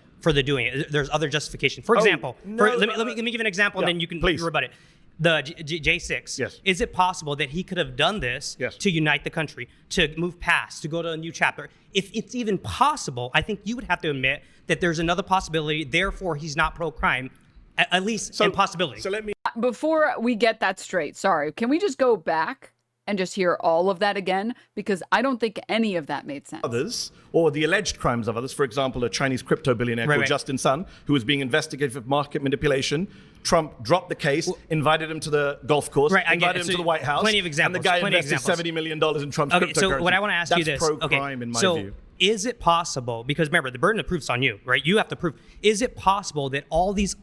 Speaker 8: doing it? There's other justification. For example,
Speaker 2: no,
Speaker 8: let me give you an example,
Speaker 2: yeah,
Speaker 8: and then you can
Speaker 2: please.
Speaker 8: rebut it. The J6.
Speaker 2: Yes.
Speaker 8: Is it possible that he could have done this
Speaker 2: Yes.
Speaker 8: to unite the country, to move past, to go to a new chapter? If it's even possible, I think you would have to admit that there's another possibility. Therefore, he's not pro-crime, at least in possibility.
Speaker 2: So let me
Speaker 1: Before we get that straight, sorry, can we just go back and just hear all of that again? Because I don't think any of that made sense.
Speaker 2: others or the alleged crimes of others, for example, a Chinese crypto billionaire
Speaker 8: Right,
Speaker 2: called
Speaker 8: right.
Speaker 2: Justin Sun, who was being investigated for market manipulation. Trump dropped the case, invited him to the golf course,
Speaker 8: Right, I get
Speaker 2: invited
Speaker 8: it.
Speaker 2: him
Speaker 8: So
Speaker 2: to the White House,
Speaker 8: plenty of
Speaker 2: and
Speaker 8: examples,
Speaker 2: the guy
Speaker 8: plenty of
Speaker 2: invested
Speaker 8: examples.
Speaker 2: $70 million in Trump's
Speaker 8: Okay,
Speaker 2: cryptocurrency.
Speaker 8: so what I want to ask you
Speaker 2: That's
Speaker 8: this.
Speaker 2: pro-crime in my
Speaker 8: so
Speaker 2: view.
Speaker 8: is it possible? Because remember, the burden of proof's on you, right? You have to prove. Is it possible that all these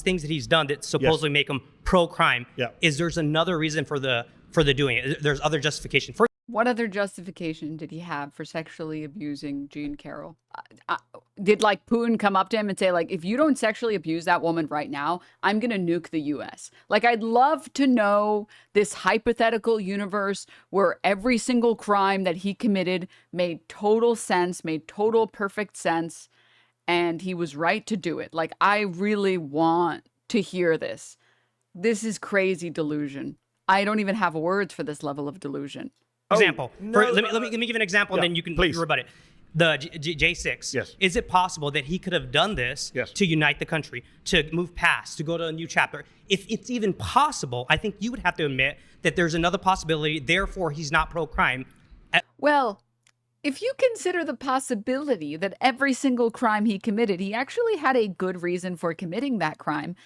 Speaker 8: things that he's done that supposedly make him pro-crime,
Speaker 2: Yeah.
Speaker 8: is there's another reason for the doing it? There's other justification. For
Speaker 1: What other justification did he have for sexually abusing Jean Carroll? Did like Putin come up to him and say like, if you don't sexually abuse that woman right now, I'm going to nuke the US? Like, I'd love to know this hypothetical universe where every single crime that he committed made total sense, made total perfect sense, and he was right to do it. Like, I really want to hear this. This is crazy delusion. I don't even have words for this level of delusion.
Speaker 8: example,
Speaker 2: no,
Speaker 8: let me give an example,
Speaker 2: yeah,
Speaker 8: and then you can
Speaker 2: please.
Speaker 8: rebut it. The J6.
Speaker 2: Yes.
Speaker 8: Is it possible that he could have done this
Speaker 2: Yes.
Speaker 8: to unite the country, to move past, to go to a new chapter? If it's even possible, I think you would have to admit that there's another possibility. Therefore, he's not pro-crime.
Speaker 1: Well, if you consider the possibility that every single crime he committed, he actually had a good reason for committing that crime,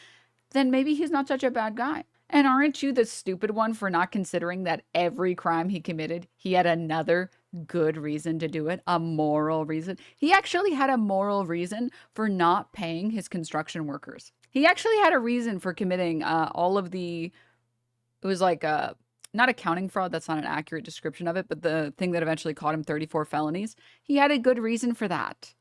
Speaker 1: then maybe he's not such a bad guy. And aren't you the stupid one for not considering that every crime he committed, he had another good reason to do it, a moral reason? He actually had a moral reason for not paying his construction workers. He actually had a reason for committing all of the, it was like not accounting fraud, that's not an accurate description of it, but the thing that eventually caught him 34 felonies. He had a good reason for that.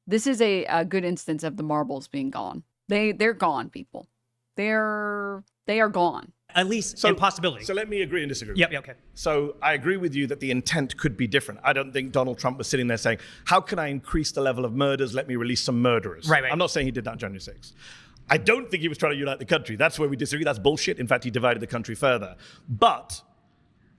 Speaker 1: This is a good instance of the marbles being gone. They're gone, people. They are gone.
Speaker 8: At least in possibility.
Speaker 2: So let me agree and disagree.
Speaker 8: Yep, okay.
Speaker 2: So I agree with you that the intent could be different. I don't think Donald Trump was sitting there saying, how can I increase the level of murders? Let me release some murderers.
Speaker 8: Right.
Speaker 2: I'm not saying he did that on January 6th. I don't think he was trying to unite the country. That's where we disagree. That's bullshit. In fact, he divided the country further. But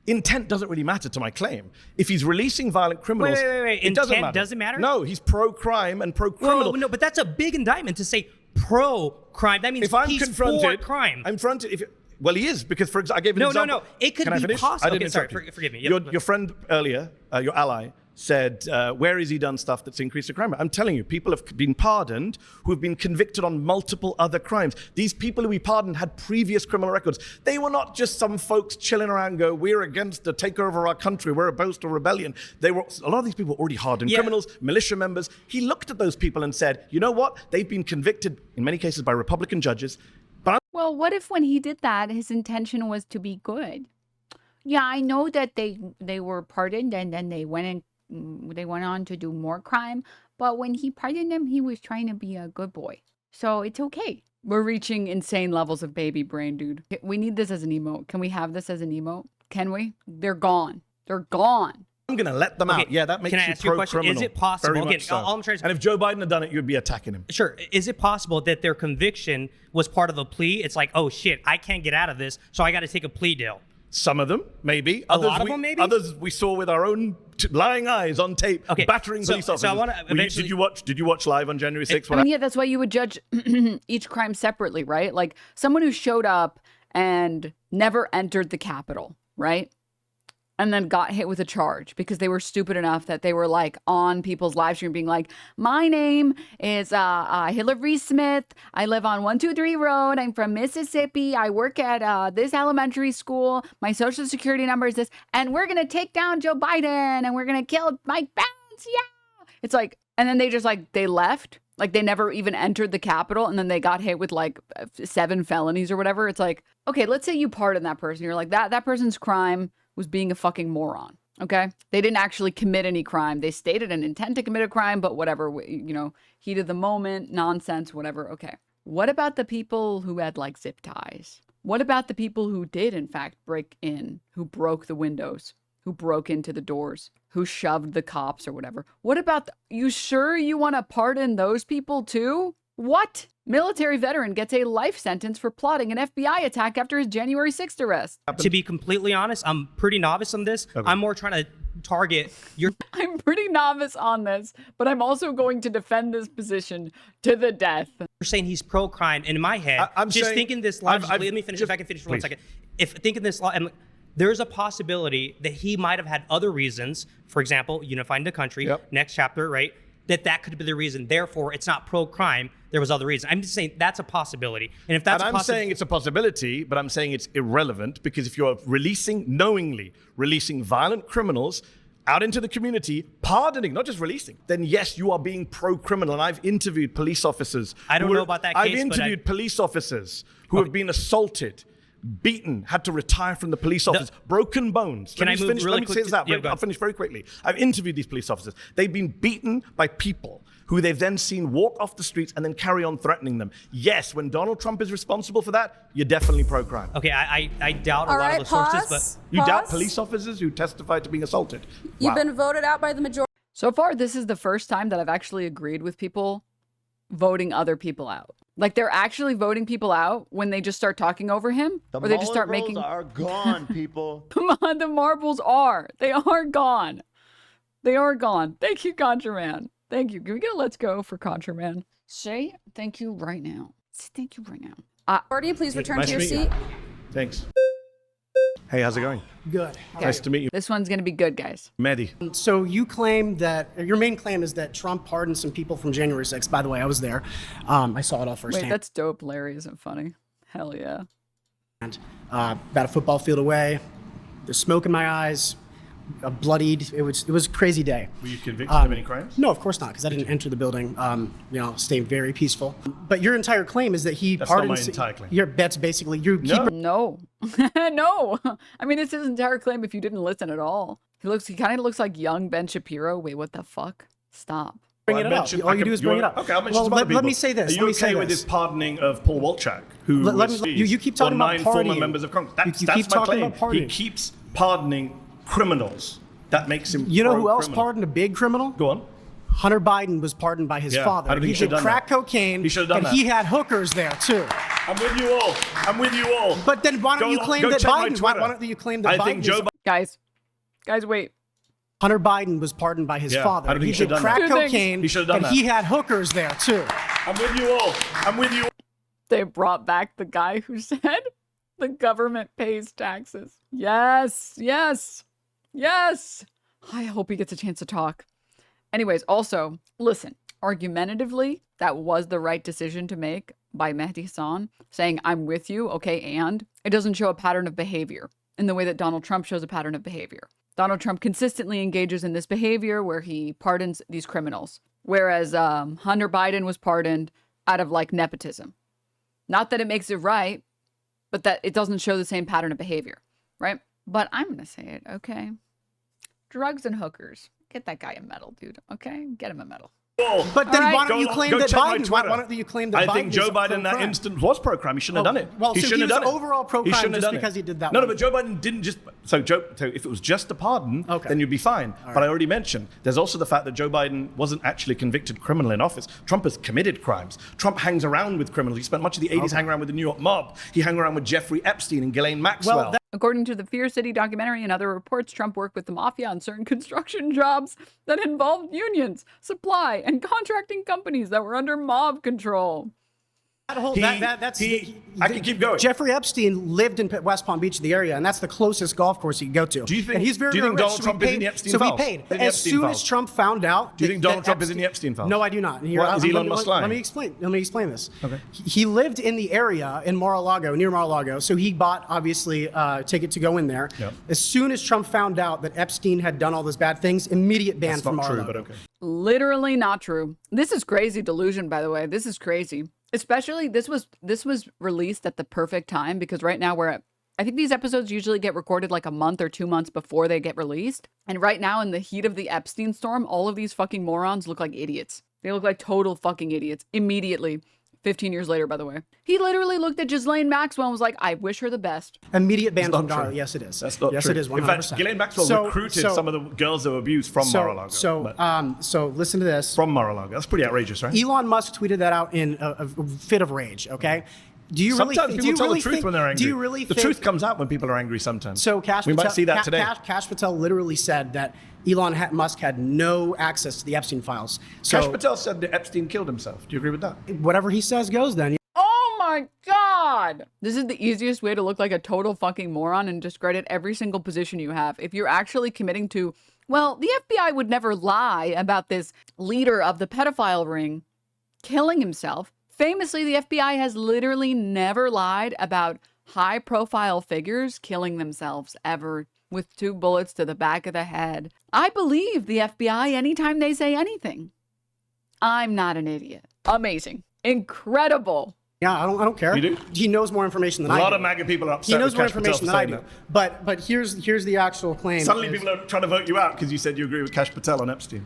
Speaker 2: intent doesn't really matter to my claim. If he's releasing violent criminals,
Speaker 8: Wait.
Speaker 2: it doesn't
Speaker 8: Intent
Speaker 2: matter.
Speaker 8: doesn't matter?
Speaker 2: No, he's pro-crime and pro-criminal.
Speaker 8: No, but that's a big indictment to say pro-crime. That means
Speaker 2: If I'm
Speaker 8: he's
Speaker 2: confronted,
Speaker 8: for crime.
Speaker 2: I'm confronted. Well, he is, because, for example, I gave an example.
Speaker 8: No. It could
Speaker 2: Can I
Speaker 8: be
Speaker 2: finish?
Speaker 8: possible.
Speaker 2: I didn't
Speaker 8: Okay, sorry,
Speaker 2: interrupt you.
Speaker 8: forgive me. Yep.
Speaker 2: Your friend earlier, your ally, said, where has he done stuff that's increased the crime rate? I'm telling you, people have been pardoned who have been convicted on multiple other crimes. These people who we pardoned had previous criminal records. They were not just some folks chilling around and go, we're against the takeover of our country, we're opposed to rebellion. A lot of these people were already hardened criminals, militia members. He looked at those people and said, you know what? They've been convicted, in many cases, by Republican judges.
Speaker 1: Well, what if when he did that, his intention was to be good? Yeah, I know that they were pardoned and then they went on to do more crime. But when he pardoned them, he was trying to be a good boy. So it's okay. We're reaching insane levels of baby brain, dude. We need this as an emote. Can we have this as an emote? Can we? They're gone. They're gone.
Speaker 2: I'm going to let them out. Yeah, that makes
Speaker 8: Can I
Speaker 2: you
Speaker 8: ask you a question?
Speaker 2: pro-criminal.
Speaker 8: Is it possible?
Speaker 2: Very
Speaker 8: Okay,
Speaker 2: much so.
Speaker 8: all I'm trying to-
Speaker 2: And if Joe Biden had done it, you'd be attacking him.
Speaker 8: Sure. Is it possible that their conviction was part of a plea? It's like, oh shit, I can't get out of this, so I got to take a plea deal.
Speaker 2: Some of them, maybe.
Speaker 8: A lot of them, maybe?
Speaker 2: Others we saw with our own lying eyes on tape, battering police officers.
Speaker 8: So I want to eventually...
Speaker 2: Did you watch live on January 6th?
Speaker 1: I mean, yeah, that's why you would judge each crime separately, right? Like someone who showed up and never entered the Capitol, right? And then got hit with a charge because they were stupid enough that they were like on people's live stream being like, my name is Hillary Smith. I live on 123 Road. I'm from Mississippi. I work at this elementary school. My social security number is this. And we're going to take down Joe Biden and we're going to kill Mike Pence. Yeah. It's like, and then they just like, they left. Like they never even entered the Capitol and then they got hit with like 7 felonies or whatever. It's like, okay, let's say you pardon that person. You're like, that person's crime was being a fucking moron, okay? They didn't actually commit any crime. They stated an intent to commit a crime, but whatever, heat of the moment, nonsense, whatever, okay. What about the people who had, like, zip ties? What about the people who did, in fact, break in, who broke the windows, who broke into the doors, who shoved the cops or whatever? What about, you sure you want to pardon those people too? What? Military veteran gets a life sentence for plotting an FBI attack after his January 6th arrest.
Speaker 8: To be completely honest, I'm pretty novice on this. Okay. I'm more trying to target your...
Speaker 1: I'm pretty novice on this, but I'm also going to defend this position to the death.
Speaker 8: You're saying he's pro-crime. And in my head,
Speaker 2: I'm
Speaker 8: just
Speaker 2: saying,
Speaker 8: thinking this logically, let me finish, if I can finish for 1 second. If thinking this, there's a possibility that he might have had other reasons, for example, unifying the country, next chapter, right? That could be the reason. Therefore, it's not pro-crime. There was other reasons. I'm just saying that's a possibility. And if that's
Speaker 2: I'm saying it's a possibility, but I'm saying it's irrelevant because if you're knowingly releasing violent criminals out into the community, pardoning, not just releasing, then yes, you are being pro-criminal. And I've interviewed police officers.
Speaker 8: I don't know about that case,
Speaker 2: I've interviewed police officers who have been assaulted, beaten, had to retire from the police office, broken bones.
Speaker 8: Can I move really quick?
Speaker 2: I'll finish very quickly. I've interviewed these police officers. They've been beaten by people who they've then seen walk off the streets and then carry on threatening them. Yes, when Donald Trump is responsible for that, you're definitely pro-crime.
Speaker 8: Okay, I doubt a lot of the sources, but...
Speaker 2: You doubt police officers who testified to being assaulted?
Speaker 4: You've been voted out by the majority.
Speaker 1: So far, this is the first time that I've actually agreed with people voting other people out. Like they're actually voting people out when they just start talking over him, or they just start making.
Speaker 9: The marbles are gone, people.
Speaker 1: Come on, the marbles are. They are gone. They are gone. Thank you, Contraman. Thank you. Can we get a let's go for Contraman? Say thank you right now. Say thank you right now.
Speaker 4: Marty, please return to your seat.
Speaker 2: Thanks. Hey, how's it going?
Speaker 10: Good.
Speaker 2: Nice to meet you.
Speaker 1: This one's going to be good, guys.
Speaker 2: Mehdi.
Speaker 10: So you claim that, your main claim is that Trump pardoned some people from January 6th. By the way, I was there. I saw it all firsthand.
Speaker 1: Wait, that's dope. Larry isn't funny. Hell yeah.
Speaker 10: About a football field away. There's smoke in my eyes. Bloodied. It was a crazy day.
Speaker 2: Were you convicted of any crimes?
Speaker 10: No, of course not, because I didn't enter the building. Staying very peaceful. But your entire claim is that he pardoned.
Speaker 2: That's not my entire claim.
Speaker 10: Your bet's basically you keep.
Speaker 1: No, no. I mean, it's his entire claim. If you didn't listen at all, he kind of looks like young Ben Shapiro. Wait, what the fuck? Stop.
Speaker 10: Bring it up. All you do is bring it up.
Speaker 2: Okay, I'll mention some other people.
Speaker 10: Let me say this.
Speaker 2: Are you okay with his pardoning of Paul Walczak, who
Speaker 10: you keep talking about
Speaker 2: 9
Speaker 10: pardoning.
Speaker 2: former members of Congress? That's
Speaker 10: You
Speaker 2: my
Speaker 10: keep talking
Speaker 2: claim.
Speaker 10: about pardoning.
Speaker 2: He keeps pardoning criminals. That makes him.
Speaker 10: You know who else
Speaker 2: pro-criminal.
Speaker 10: pardoned a big criminal?
Speaker 2: Go on.
Speaker 10: Hunter Biden was pardoned by his father.
Speaker 2: I don't think
Speaker 10: He
Speaker 2: he should
Speaker 10: did
Speaker 2: have done
Speaker 10: crack
Speaker 2: that.
Speaker 10: cocaine,
Speaker 2: He should have done
Speaker 10: and
Speaker 2: that.
Speaker 10: he had hookers there too.
Speaker 2: I'm with you all. I'm with you all.
Speaker 10: But then why don't you claim that Biden? Why don't you claim that
Speaker 2: I
Speaker 10: Biden?
Speaker 2: think Joe
Speaker 10: is-
Speaker 1: Guys, wait.
Speaker 10: Hunter Biden was pardoned by his father.
Speaker 2: I don't think
Speaker 10: He
Speaker 2: he should
Speaker 10: did
Speaker 2: have done
Speaker 10: crack
Speaker 2: that.
Speaker 10: cocaine,
Speaker 2: He should have done
Speaker 10: and
Speaker 2: that.
Speaker 10: he had hookers there too.
Speaker 2: I'm with you all. I'm with you.
Speaker 1: They brought back the guy who said the government pays taxes. Yes, yes, yes. I hope he gets a chance to talk. Anyways, also, listen, argumentatively, that was the right decision to make by Mehdi Hasan, saying, I'm with you, okay, and it doesn't show a pattern of behavior in the way that Donald Trump shows a pattern of behavior. Donald Trump consistently engages in this behavior where he pardons these criminals, whereas Hunter Biden was pardoned out of like nepotism. Not that it makes it right, but that it doesn't show the same pattern of behavior, right? But I'm going to say it, okay? Drugs and hookers. Get that guy a medal, dude, okay? Get him a medal.
Speaker 10: But then why don't you
Speaker 2: Go
Speaker 10: claim that
Speaker 2: check my
Speaker 10: Biden? Why
Speaker 2: Twitter.
Speaker 10: don't you claim that
Speaker 2: I
Speaker 10: Biden
Speaker 2: think Joe
Speaker 10: is
Speaker 2: Biden in that
Speaker 10: pro-crime?
Speaker 2: instance was pro-crime. He shouldn't have done it.
Speaker 10: Well, so
Speaker 2: shouldn't
Speaker 10: he
Speaker 2: have
Speaker 10: was
Speaker 2: done it.
Speaker 10: overall pro-crime
Speaker 2: He shouldn't have
Speaker 10: just
Speaker 2: done
Speaker 10: because
Speaker 2: it.
Speaker 10: he did that
Speaker 2: No,
Speaker 10: one.
Speaker 2: but Joe Biden didn't just. So if it was just a pardon, then you'd be fine. But I already mentioned there's also the fact that Joe Biden wasn't actually a convicted criminal in office. Trump has committed crimes. Trump hangs around with criminals. He spent much of the 80s hanging around with the New York mob. He hung around with Jeffrey Epstein and Ghislaine Maxwell.
Speaker 1: According to the Fear City documentary and other reports, Trump worked with the mafia on certain construction jobs that involved unions, supply, and contracting companies that were under mob control.
Speaker 10: I can keep going. Jeffrey Epstein lived in West Palm Beach, the area, and that's the closest golf course he could go to.
Speaker 2: Do you think?
Speaker 10: And he's very,
Speaker 2: do you think
Speaker 10: very
Speaker 2: Donald
Speaker 10: rich,
Speaker 2: Trump is in the Epstein
Speaker 10: so
Speaker 2: files?
Speaker 10: he paid.
Speaker 2: In the
Speaker 10: As
Speaker 2: Epstein
Speaker 10: soon
Speaker 2: files?
Speaker 10: as Trump found out,
Speaker 2: Do you think Donald Trump is in the Epstein files?
Speaker 10: No, I do not. And here,
Speaker 2: What, is Elon Musk lying?
Speaker 10: Let me explain this. Okay. He lived in the area in Mar-a-Lago, near Mar-a-Lago, so he bought obviously a ticket to go in there.
Speaker 2: Yep.
Speaker 10: As soon as Trump found out that Epstein had done all those bad things, immediate ban
Speaker 2: That's
Speaker 10: from
Speaker 2: not true,
Speaker 10: Mar-a-Lago.
Speaker 2: but okay.
Speaker 1: Literally not true. This is crazy delusion, by the way. This is crazy. Especially this was released at the perfect time because right now I think these episodes usually get recorded like a month or 2 months before they get released. And right now in the heat of the Epstein storm, all of these fucking morons look like idiots. They look like total fucking idiots immediately. 15 years later, by the way. He literally looked at Ghislaine Maxwell and was like, I wish her the best.
Speaker 10: Immediate ban
Speaker 2: That's
Speaker 10: from
Speaker 2: not
Speaker 10: Mar-a-Lago.
Speaker 2: true.
Speaker 10: Yes, it is.
Speaker 2: That's not
Speaker 10: yes,
Speaker 2: true.
Speaker 10: it is. 100%.
Speaker 2: In fact, Ghislaine Maxwell recruited some of the girls that were abused from Mar-a-Lago.
Speaker 10: So listen to this.
Speaker 2: From Mar-a-Lago. That's pretty outrageous, right?
Speaker 10: Elon Musk tweeted that out in a fit of rage. Okay. Do you really?
Speaker 2: Sometimes people tell the truth when they're angry.
Speaker 10: Do you really?
Speaker 2: The truth comes out when people are angry sometimes.
Speaker 10: So Cash
Speaker 2: we
Speaker 10: Patel,
Speaker 2: might see that today.
Speaker 10: Cash Patel literally said that Elon Musk had no access to the Epstein files. So
Speaker 2: Cash Patel said that Epstein killed himself. Do you agree with that?
Speaker 10: Whatever he says goes then.
Speaker 1: Oh my God. This is the easiest way to look like a total fucking moron and discredit every single position you have. If you're actually committing to, well, the FBI would never lie about this leader of the pedophile ring killing himself. Famously, the FBI has literally never lied about high-profile figures killing themselves ever with 2 bullets to the back of the head. I believe the FBI anytime they say anything. I'm not an idiot. Amazing. Incredible.
Speaker 10: Yeah, I don't care.
Speaker 2: You do?
Speaker 10: He knows more information than I do.
Speaker 2: A lot of MAGA people are upset
Speaker 10: He knows
Speaker 2: with
Speaker 10: more
Speaker 2: Cash Patel
Speaker 10: information
Speaker 2: for
Speaker 10: than I
Speaker 2: saying
Speaker 10: do.
Speaker 2: that.
Speaker 10: But here's the actual claim.
Speaker 2: Suddenly people are trying to vote you out because you said you agree with Cash Patel on Epstein.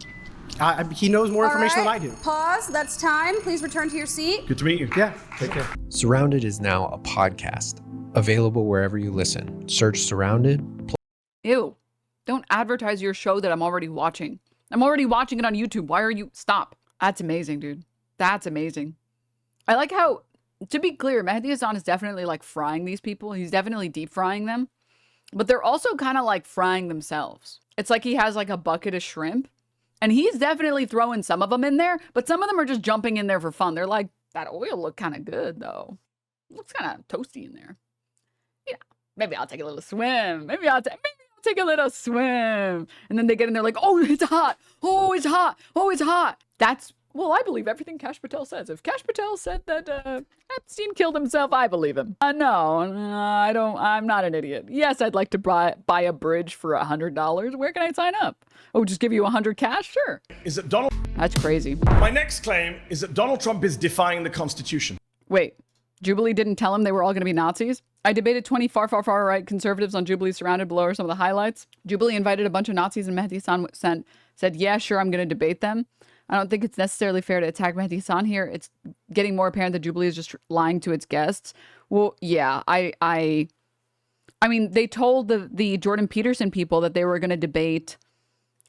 Speaker 10: He knows more information than I do.
Speaker 4: Pause. That's time. Please return to your seat.
Speaker 2: Good to meet you.
Speaker 10: Yeah. Take care.
Speaker 11: Surrounded is now a podcast, available wherever you listen. Search Surrounded.
Speaker 1: Ew. Don't advertise your show that I'm already watching. I'm already watching it on YouTube. Why are you? Stop. That's amazing, dude. That's amazing. I like how, to be clear, Mehdi Hasan is definitely like frying these people. He's definitely deep frying them. But they're also kind of like frying themselves. It's like he has like a bucket of shrimp. And he's definitely throwing some of them in there. But some of them are just jumping in there for fun. They're like, that oil looked kind of good, though. Looks kind of toasty in there. Yeah, maybe I'll take a little swim. Maybe I'll take a little swim. And then they get in there like, oh, it's hot. Oh, it's hot. Oh, it's hot. That's well, I believe everything Kash Patel says. If Kash Patel said that Epstein killed himself, I believe him. No, I don't. I'm not an idiot. Yes, I'd like to buy a bridge for $100. Where can I sign up? Oh, just give you 100 cash? Sure.
Speaker 2: Is that Donald?
Speaker 1: That's crazy.
Speaker 2: My next claim is that Donald Trump is defying the Constitution.
Speaker 1: Wait, Jubilee didn't tell him they were all going to be Nazis? I debated 20 far right conservatives on Jubilee. Surrounded below are some of the highlights. Jubilee invited a bunch of Nazis, and Mehdi Hasan said, yeah, sure, I'm going to debate them. I don't think it's necessarily fair to attack Mehdi Hasan here. It's getting more apparent that Jubilee is just lying to its guests. Well, yeah, I mean, they told the Jordan Peterson people that they were going to debate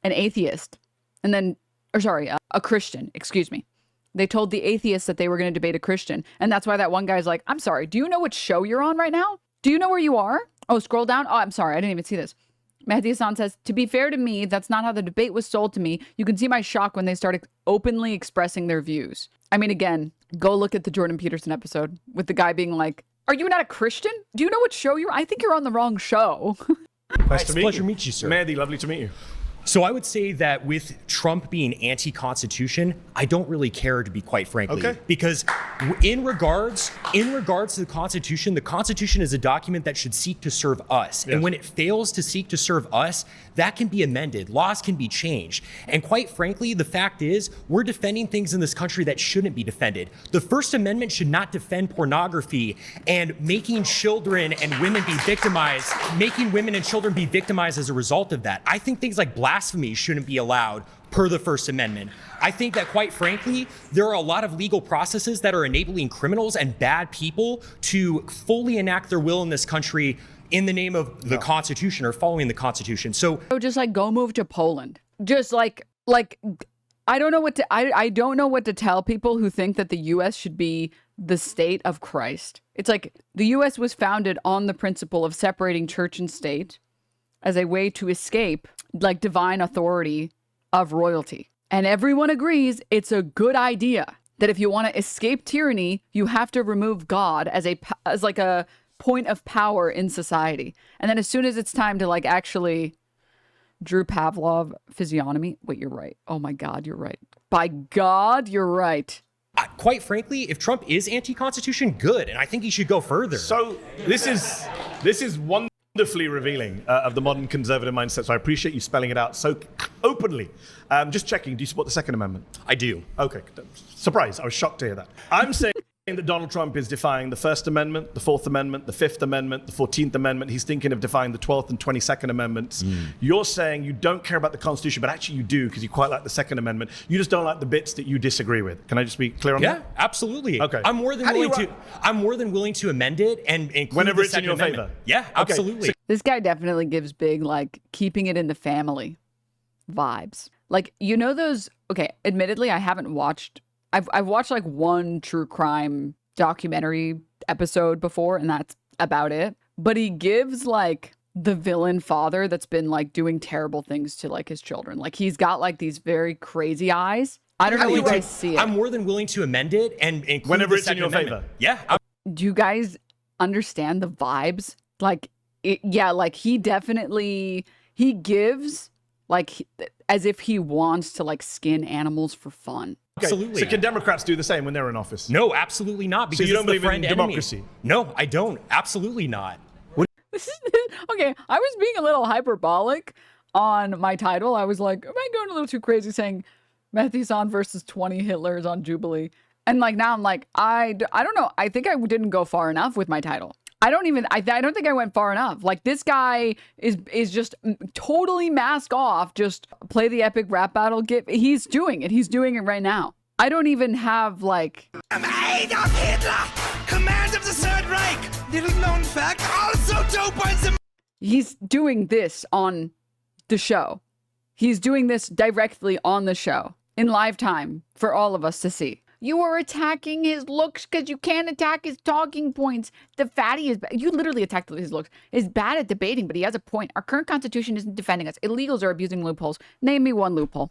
Speaker 1: an atheist, and then, or sorry, a Christian, excuse me. They told the atheists that they were going to debate a Christian. And that's why that one guy's like, I'm sorry, do you know what show you're on right now? Do you know where you are? Oh, scroll down. Oh, I'm sorry, I didn't even see this. Mehdi Hasan says, to be fair to me, that's not how the debate was sold to me. You can see my shock when they started openly expressing their views. I mean, again, go look at the Jordan Peterson episode with the guy being like, are you not a Christian? Do you know what show you're on? I think you're on the wrong show.
Speaker 2: Nice to meet
Speaker 12: pleasure
Speaker 2: you.
Speaker 12: to meet you, sir.
Speaker 2: Mehdi, lovely to meet you.
Speaker 12: So I would say that with Trump being anti-constitution, I don't really care, to be quite frankly,
Speaker 2: okay.
Speaker 12: Because in regards to the Constitution is a document that should seek to serve us. Yes. And when it fails to seek to serve us, that can be amended. Laws can be changed. And quite frankly, the fact is we're defending things in this country that shouldn't be defended. The First Amendment should not defend pornography and making children and women be victimized, making women and children be victimized as a result of that. I think things like blasphemy shouldn't be allowed per the First Amendment. I think that, quite frankly, there are a lot of legal processes that are enabling criminals and bad people to fully enact their will in this country in the name of the Constitution or following the Constitution. So
Speaker 1: just like go move to Poland. Just like I don't know what to I don't know what to tell people who think that the US should be the state of Christ. It's like the US was founded on the principle of separating church and state as a way to escape like divine authority of royalty. And everyone agrees it's a good idea that if you want to escape tyranny, you have to remove God as like a point of power in society. And then as soon as it's time to like actually Drew Pavlov physiognomy. Wait, you're right. Oh my God, you're right. By God, you're right.
Speaker 12: Quite frankly, if Trump is anti-constitution, good. And I think he should go further.
Speaker 2: So this is wonderfully revealing of the modern conservative mindset. So I appreciate you spelling it out so openly. Just checking, do you support the Second Amendment?
Speaker 12: I do.
Speaker 2: Okay. Surprise. I was shocked to hear that. I'm saying that Donald Trump is defying the First Amendment, the Fourth Amendment, the Fifth Amendment, the 14th Amendment. He's thinking of defying the 12th and 22nd Amendments. You're saying you don't care about the Constitution, but actually you do because you quite like the Second Amendment. You just don't like the bits that you disagree with. Can I just be clear on that?
Speaker 12: Yeah, absolutely.
Speaker 2: Okay.
Speaker 12: I'm more than willing to amend it and include
Speaker 2: whenever
Speaker 12: the
Speaker 2: it's in your
Speaker 12: Amendment.
Speaker 2: favor.
Speaker 12: Yeah, absolutely.
Speaker 1: Okay. This guy definitely gives big like keeping it in the family vibes. Like, you know those, okay, admittedly I haven't watched I've watched like one true crime documentary episode before, and that's about it. But he gives like the villain father that's been like doing terrible things to like his children. Like he's got like these very crazy eyes. I don't know if you guys see it.
Speaker 12: I'm more than willing to amend it and include
Speaker 2: whenever
Speaker 12: the
Speaker 2: it's in your
Speaker 12: Amendment.
Speaker 2: favor.
Speaker 12: Yeah.
Speaker 1: Do you guys understand the vibes? Like, like he definitely, he gives like as if he wants to like skin animals for fun.
Speaker 2: Okay.
Speaker 12: Absolutely.
Speaker 2: So can Democrats do the same when they're in office?
Speaker 12: No, absolutely not. Because
Speaker 2: so you don't
Speaker 12: it's the
Speaker 2: believe in democracy?
Speaker 12: Enemy. No, I don't. Absolutely not.
Speaker 1: Okay, I was being a little hyperbolic on my title. I was like, am I going a little too crazy saying Mehdi Hasan versus 20 Hitlers on Jubilee? And like now I'm like, I don't know. I think I didn't go far enough with my title. I don't think I went far enough. Like this guy is just totally mask off, just play the epic rap battle gif. He's doing it. He's doing it right now. I don't even have like
Speaker 13: I'm Adolf Hitler, command of the Third Reich. Little known fact, also dope on some.
Speaker 1: He's doing this on the show. He's doing this directly on the show in live time for all of us to see. You are attacking his looks because you can't attack his talking points. The fatty is you literally attacked his looks. Is bad at debating, but he has a point. Our current constitution isn't defending us. Illegals are abusing loopholes. Name me one loophole.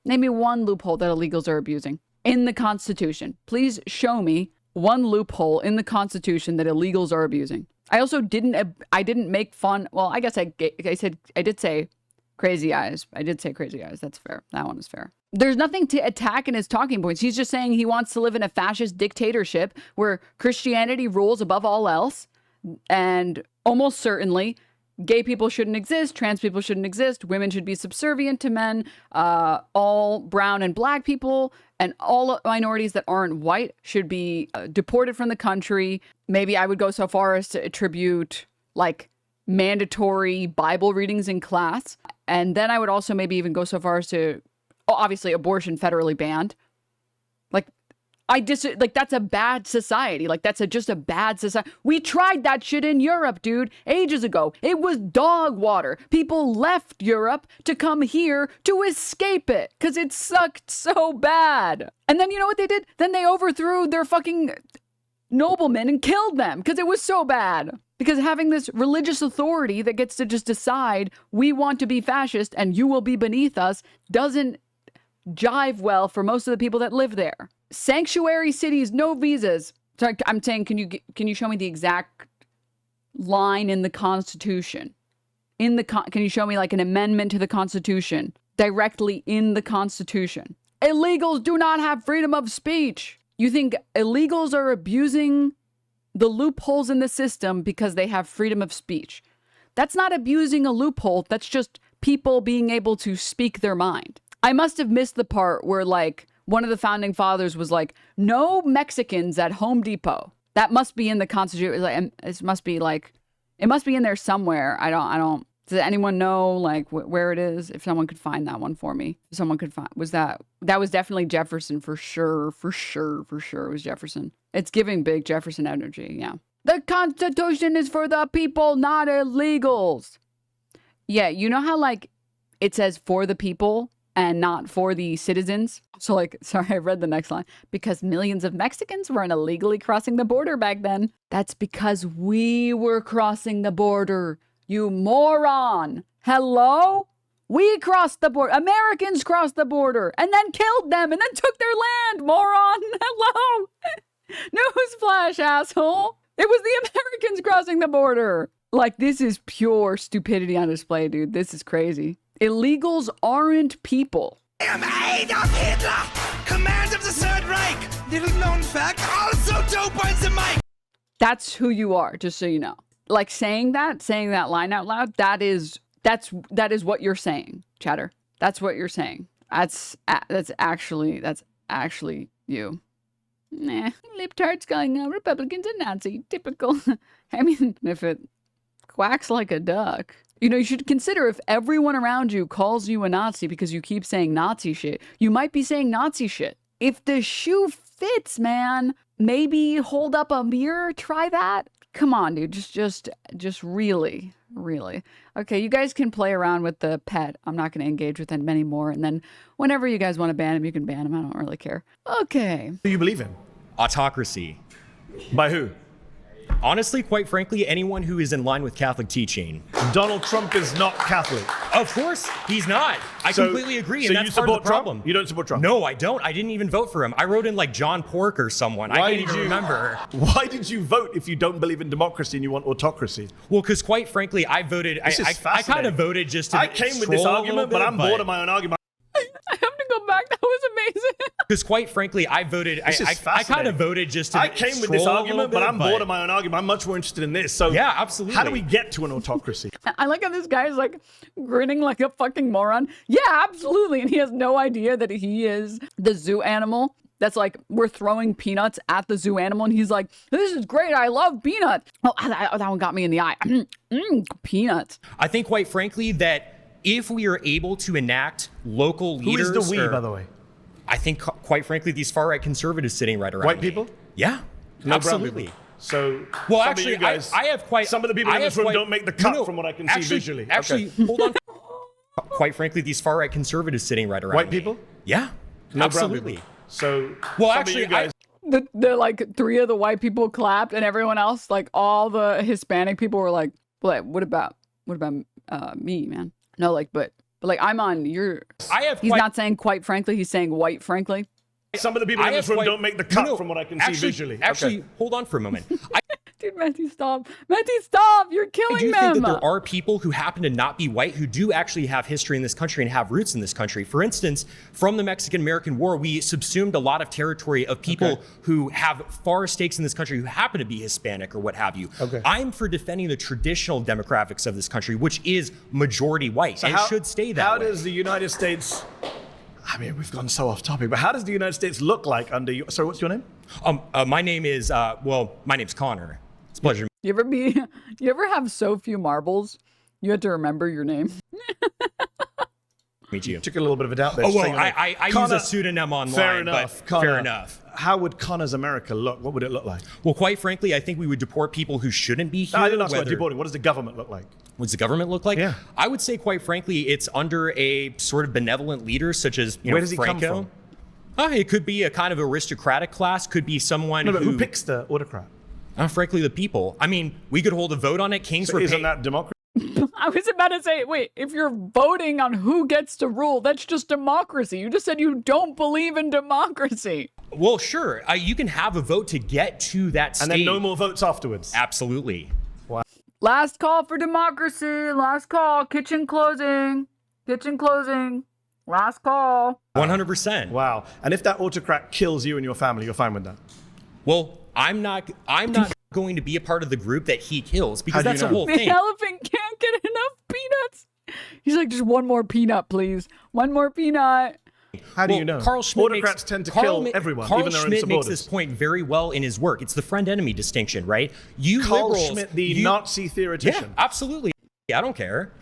Speaker 1: Name me one loophole that illegals are abusing in the Constitution. Please show me one loophole in the Constitution that illegals are abusing. I also didn't make fun. Well, I guess I did say crazy eyes. I did say crazy eyes. That's fair. That one is fair. There's nothing to attack in his talking points. He's just saying he wants to live in a fascist dictatorship where Christianity rules above all else. And almost certainly gay people shouldn't exist. Trans people shouldn't exist. Women should be subservient to men. All brown and black people and all minorities that aren't white should be deported from the country. Maybe I would go so far as to attribute like mandatory Bible readings in class. And then I would also maybe even go so far as to, obviously, abortion federally banned. Like, like, that's a bad society. Like, that's just a bad society. We tried that shit in Europe, dude, ages ago. It was dog water. People left Europe to come here to escape it because it sucked so bad. And then you know what they did? Then they overthrew their fucking noblemen and killed them because it was so bad. Because having this religious authority that gets to just decide we want to be fascist and you will be beneath us doesn't jive well for most of the people that live there. Sanctuary cities, no visas. Sorry, I'm saying, can you show me the exact line in the Constitution? Can you show me like an amendment to the Constitution directly in the Constitution? Illegals do not have freedom of speech. You think illegals are abusing the loopholes in the system because they have freedom of speech? That's not abusing a loophole. That's just people being able to speak their mind. I must have missed the part where like one of the founding fathers was like, no Mexicans at Home Depot. That must be in the Constitution. Like, it must be in there somewhere. I don't, does anyone know like where it is? If someone could find that one for me. If someone could find, that was definitely Jefferson for sure. It was Jefferson. It's giving big Jefferson energy. Yeah. The Constitution is for the people, not illegals. Yeah. You know how like it says for the people and not for the citizens? So like, sorry, I read the next line. Because millions of Mexicans weren't illegally crossing the border back then. That's because we were crossing the border. You moron. Hello? We crossed the border. Americans crossed the border and then killed them and then took their land, moron. Hello? Newsflash, asshole. It was the Americans crossing the border. Like, this is pure stupidity on display, dude. This is crazy. Illegals aren't people.
Speaker 13: I am Adolf Hitler, command of the Third Reich. Little known fact, also dope on the mic.
Speaker 1: That's who you are, just so you know. Like saying that line out loud, that is what you're saying, chatter. That's what you're saying. That's actually you. Nah, libtards going on, Republicans are Nazi, typical. I mean, if it quacks like a duck. You know, you should consider if everyone around you calls you a Nazi because you keep saying Nazi shit, you might be saying Nazi shit. If the shoe fits, man, maybe hold up a mirror, try that. Come on, dude, just really. Okay, you guys can play around with the pet. I'm not going to engage with him anymore. And then whenever you guys want to ban him, you can ban him. I don't really care. Okay.
Speaker 2: Who do you believe in?
Speaker 12: Autocracy.
Speaker 2: By who?
Speaker 12: Honestly, quite frankly, anyone who is in line with Catholic teaching.
Speaker 2: Donald Trump is not Catholic.
Speaker 12: Of course, he's not. I completely agree, and that's part of the problem.
Speaker 2: Trump? You don't support Trump?
Speaker 12: No, I don't. I didn't even vote for him. I wrote in like John Pork or someone. I can't even remember.
Speaker 2: Why did you vote if you don't believe in democracy and you want autocracy?
Speaker 12: Well, because quite frankly, I voted. I kind of voted just to.
Speaker 2: I came with this argument, but I'm bored of my own argument.
Speaker 1: I have to go back. That was amazing.
Speaker 12: Because quite frankly, I voted. I kind of voted just to.
Speaker 2: I came with this argument, but I'm bored of my own argument. I'm much more interested in this. So
Speaker 12: yeah, absolutely.
Speaker 2: How do we get to an autocracy?
Speaker 1: I like how this guy is like grinning like a fucking moron. Yeah, absolutely. And he has no idea that he is the zoo animal. That's like, we're throwing peanuts at the zoo animal. And he's like, this is great. I love peanuts. Oh, that one got me in the eye. Peanuts.
Speaker 12: I think quite frankly that if we are able to enact local leaders.
Speaker 2: Who is the we, by the way?
Speaker 12: I think, quite frankly, these far-right conservatives sitting right around
Speaker 2: White
Speaker 12: me.
Speaker 2: people?
Speaker 12: Yeah,
Speaker 2: no
Speaker 12: absolutely.
Speaker 2: So,
Speaker 12: well, actually, I have quite.
Speaker 2: Some of the people in this room don't make the cut from what I can see visually.
Speaker 12: Actually, hold on. Quite frankly, these far-right conservatives sitting right around
Speaker 2: White
Speaker 12: me.
Speaker 2: people?
Speaker 12: Yeah,
Speaker 2: no
Speaker 12: absolutely.
Speaker 2: So,
Speaker 12: well, actually,
Speaker 1: the like three of the white people clapped, and everyone else, like all the Hispanic people, were like, "What about me, man?" No, like, but like I'm on your. He's not saying quite frankly. He's saying white frankly.
Speaker 2: Some of the people in this room don't make the cut from what I can see visually.
Speaker 12: Actually, hold on for a moment.
Speaker 1: Dude, Mehdi, stop. Mehdi, stop. You're
Speaker 12: I
Speaker 1: killing
Speaker 12: do
Speaker 1: them.
Speaker 12: think that there are people who happen to not be white who do actually have history in this country and have roots in this country. For instance, from the Mexican-American War, we subsumed a lot of territory of people who have far stakes in this country who happen to be Hispanic or what have you. I'm for defending the traditional demographics of this country, which is majority white, and should stay that
Speaker 2: How
Speaker 12: way.
Speaker 2: does the United States... I mean, we've gone so off topic, but how does the United States look like under you? Sorry, what's your name?
Speaker 12: My name is, my name's Connor. It's a pleasure.
Speaker 1: You ever have so few marbles, you had to remember your name?
Speaker 12: Meet you.
Speaker 2: Took a little bit of a doubt there.
Speaker 12: Oh, well, I use a pseudonym online,
Speaker 2: fair enough,
Speaker 12: but fair enough.
Speaker 2: How would Connor's America look? What would it look like?
Speaker 12: Well, quite frankly, I think we would deport people who shouldn't be here.
Speaker 2: No, I didn't ask about deporting. What does the government look like?
Speaker 12: What does the government look like?
Speaker 2: Yeah.
Speaker 12: I would say, quite frankly, it's under a sort of benevolent leader, such as
Speaker 2: Where does he come
Speaker 12: Franco.
Speaker 2: from?
Speaker 12: It could be a kind of aristocratic class. Could be someone
Speaker 2: No, but who picks the autocrat?
Speaker 12: Frankly, the people. I mean, we could hold a vote on it. Kings
Speaker 2: So
Speaker 12: were
Speaker 2: isn't
Speaker 12: paid.
Speaker 2: that democracy?
Speaker 1: I was about to say, wait, if you're voting on who gets to rule, that's just democracy. You just said you don't believe in democracy.
Speaker 12: Well, sure. You can have a vote to get to that stage.
Speaker 2: And then no more votes afterwards.
Speaker 12: Absolutely.
Speaker 2: Wow.
Speaker 1: Last call for democracy. Last call. Kitchen closing. Kitchen closing. Last call.
Speaker 12: 100%.
Speaker 2: Wow. And if that autocrat kills you and your family, you're fine with that?
Speaker 12: Well, I'm not going to be a part of the group that he kills, because
Speaker 2: How do
Speaker 12: that's
Speaker 2: you
Speaker 12: the
Speaker 2: know?
Speaker 12: whole
Speaker 1: The
Speaker 12: thing.
Speaker 1: elephant can't get enough peanuts. He's like, just one more peanut, please. One more peanut.
Speaker 2: How do you know?
Speaker 12: Carl Schmitt
Speaker 2: Autocrats tend to kill everyone,
Speaker 12: Carl
Speaker 2: even their own
Speaker 12: Schmitt makes
Speaker 2: supporters.
Speaker 12: this point very well in his work. It's the friend-enemy distinction, right? You
Speaker 2: Carl
Speaker 12: liberals,
Speaker 2: Schmitt, the Nazi theoretician.
Speaker 12: Yeah, absolutely. I don't care.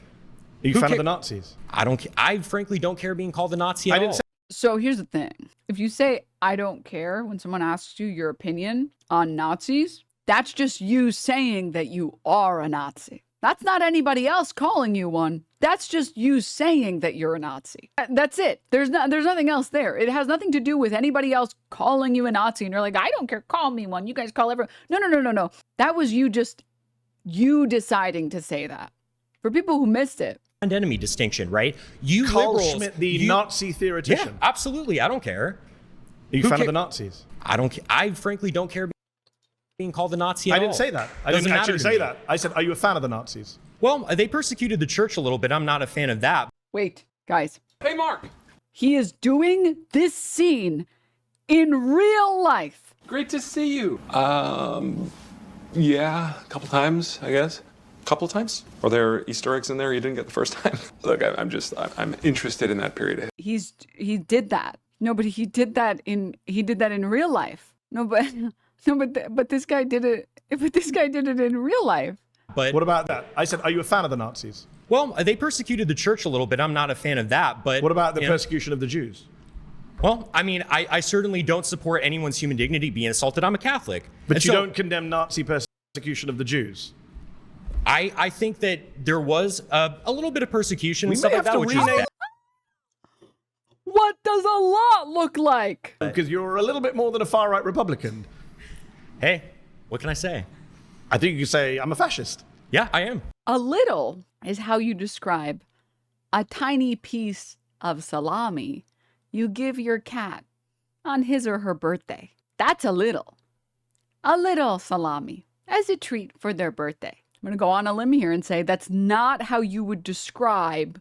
Speaker 2: Are you a fan of the Nazis?
Speaker 12: I frankly don't care being called a Nazi at all.
Speaker 1: So here's the thing. If you say, I don't care, when someone asks you your opinion on Nazis, that's just you saying that you are a Nazi. That's not anybody else calling you one. That's just you saying that you're a Nazi. That's it. There's nothing else there. It has nothing to do with anybody else calling you a Nazi. And you're like, I don't care. Call me one. You guys call everyone. No. That was you deciding to say that. For people who missed it.
Speaker 12: Friend-enemy distinction, right? You
Speaker 2: Carl
Speaker 12: liberals,
Speaker 2: Schmitt, the Nazi theoretician.
Speaker 12: Yeah, absolutely. I don't care.
Speaker 2: Are you a fan of the Nazis?
Speaker 12: I frankly don't care being called a Nazi at all.
Speaker 2: I didn't say that. I didn't actually say that. I said, are you a fan of the Nazis?
Speaker 12: Well, they persecuted the church a little bit. I'm not a fan of that.
Speaker 1: Wait, guys.
Speaker 6: Hey, Mark.
Speaker 1: He is doing this scene in real life.
Speaker 14: Great to see you. Yeah, a couple times, I guess. Couple times? Are there Easter eggs in there you didn't get the first time? Look, I'm interested in that period.
Speaker 1: He did that. No, but he did that in real life. But this guy did it. But this guy did it in real life.
Speaker 12: But
Speaker 2: what about that? I said, are you a fan of the Nazis?
Speaker 12: Well, they persecuted the church a little bit. I'm not a fan of that. But
Speaker 2: what about the persecution of the Jews?
Speaker 12: Well, I mean, I certainly don't support anyone's human dignity being assaulted. I'm a Catholic.
Speaker 2: But you don't condemn Nazi persecution of the Jews?
Speaker 12: I think that there was a little bit of persecution and stuff like that, which is bad.
Speaker 1: What does a lot look like?
Speaker 2: Because you're a little bit more than a far-right Republican.
Speaker 12: Hey, what can I say?
Speaker 2: I think you could say I'm a fascist.
Speaker 12: Yeah, I am.
Speaker 1: A little is how you describe a tiny piece of salami you give your cat on his or her birthday. That's a little. A little salami as a treat for their birthday. I'm going to go on a limb here and say that's not how you would describe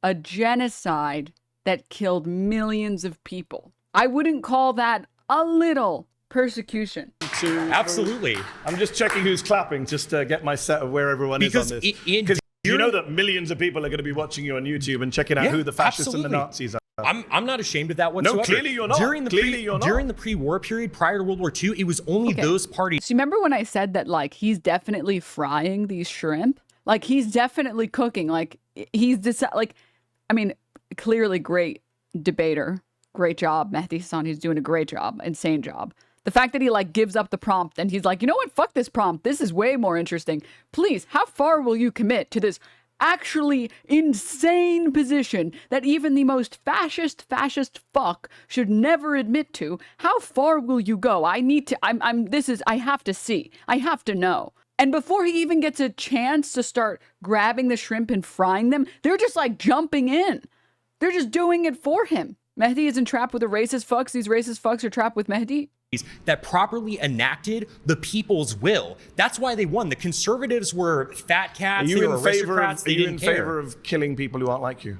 Speaker 1: a genocide that killed millions of people. I wouldn't call that a little persecution.
Speaker 12: Absolutely.
Speaker 2: I'm just checking who's clapping just to get my set of where everyone is on this. Because you know that millions of people are going to be watching you on YouTube and checking out who the fascists and the Nazis are.
Speaker 12: I'm not ashamed of that whatsoever.
Speaker 2: No, clearly you're not.
Speaker 12: During the
Speaker 2: During
Speaker 12: the pre-war period, prior to World War II, it was only those parties.
Speaker 1: So you remember when I said that, like, he's definitely frying these shrimp? Like, he's definitely cooking. Like, I mean, clearly great debater. Great job, Mehdi Hasan. He's doing a great job. Insane job. The fact that he, like, gives up the prompt and he's like, you know what? Fuck this prompt. This is way more interesting. Please, how far will you commit to this actually insane position that even the most fascist fuck should never admit to? How far will you go? I have to see. I have to know. And before he even gets a chance to start grabbing the shrimp and frying them, they're just like jumping in. They're just doing it for him. Mehdi isn't trapped with the racist fucks. These racist fucks are trapped with Mehdi.
Speaker 12: that properly enacted the people's will. That's why they won. The conservatives were fat cats. They were aristocrats. They didn't care.
Speaker 2: Favor of killing people who aren't like you?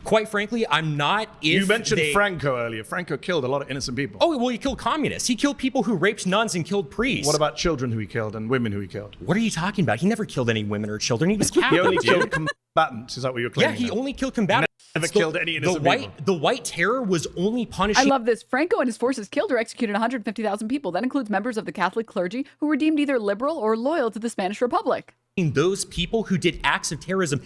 Speaker 12: Quite frankly, I'm not. If
Speaker 2: you mentioned Franco earlier. Franco killed a lot of innocent people.
Speaker 12: Oh, well, he killed communists. He killed people who raped nuns and killed priests.
Speaker 2: What about children who he killed and women who he killed?
Speaker 12: What are you talking about? He never killed any women or children. He was Catholic.
Speaker 2: He only killed combatants. Is that what you're claiming?
Speaker 12: Yeah, he only killed combatants.
Speaker 2: Never killed any innocent people.
Speaker 12: The White Terror was only punishing.
Speaker 1: I love this. Franco and his forces killed or executed 150,000 people. That includes members of the Catholic clergy who were deemed either liberal or loyal to the Spanish Republic.
Speaker 12: Those people who did acts of terrorism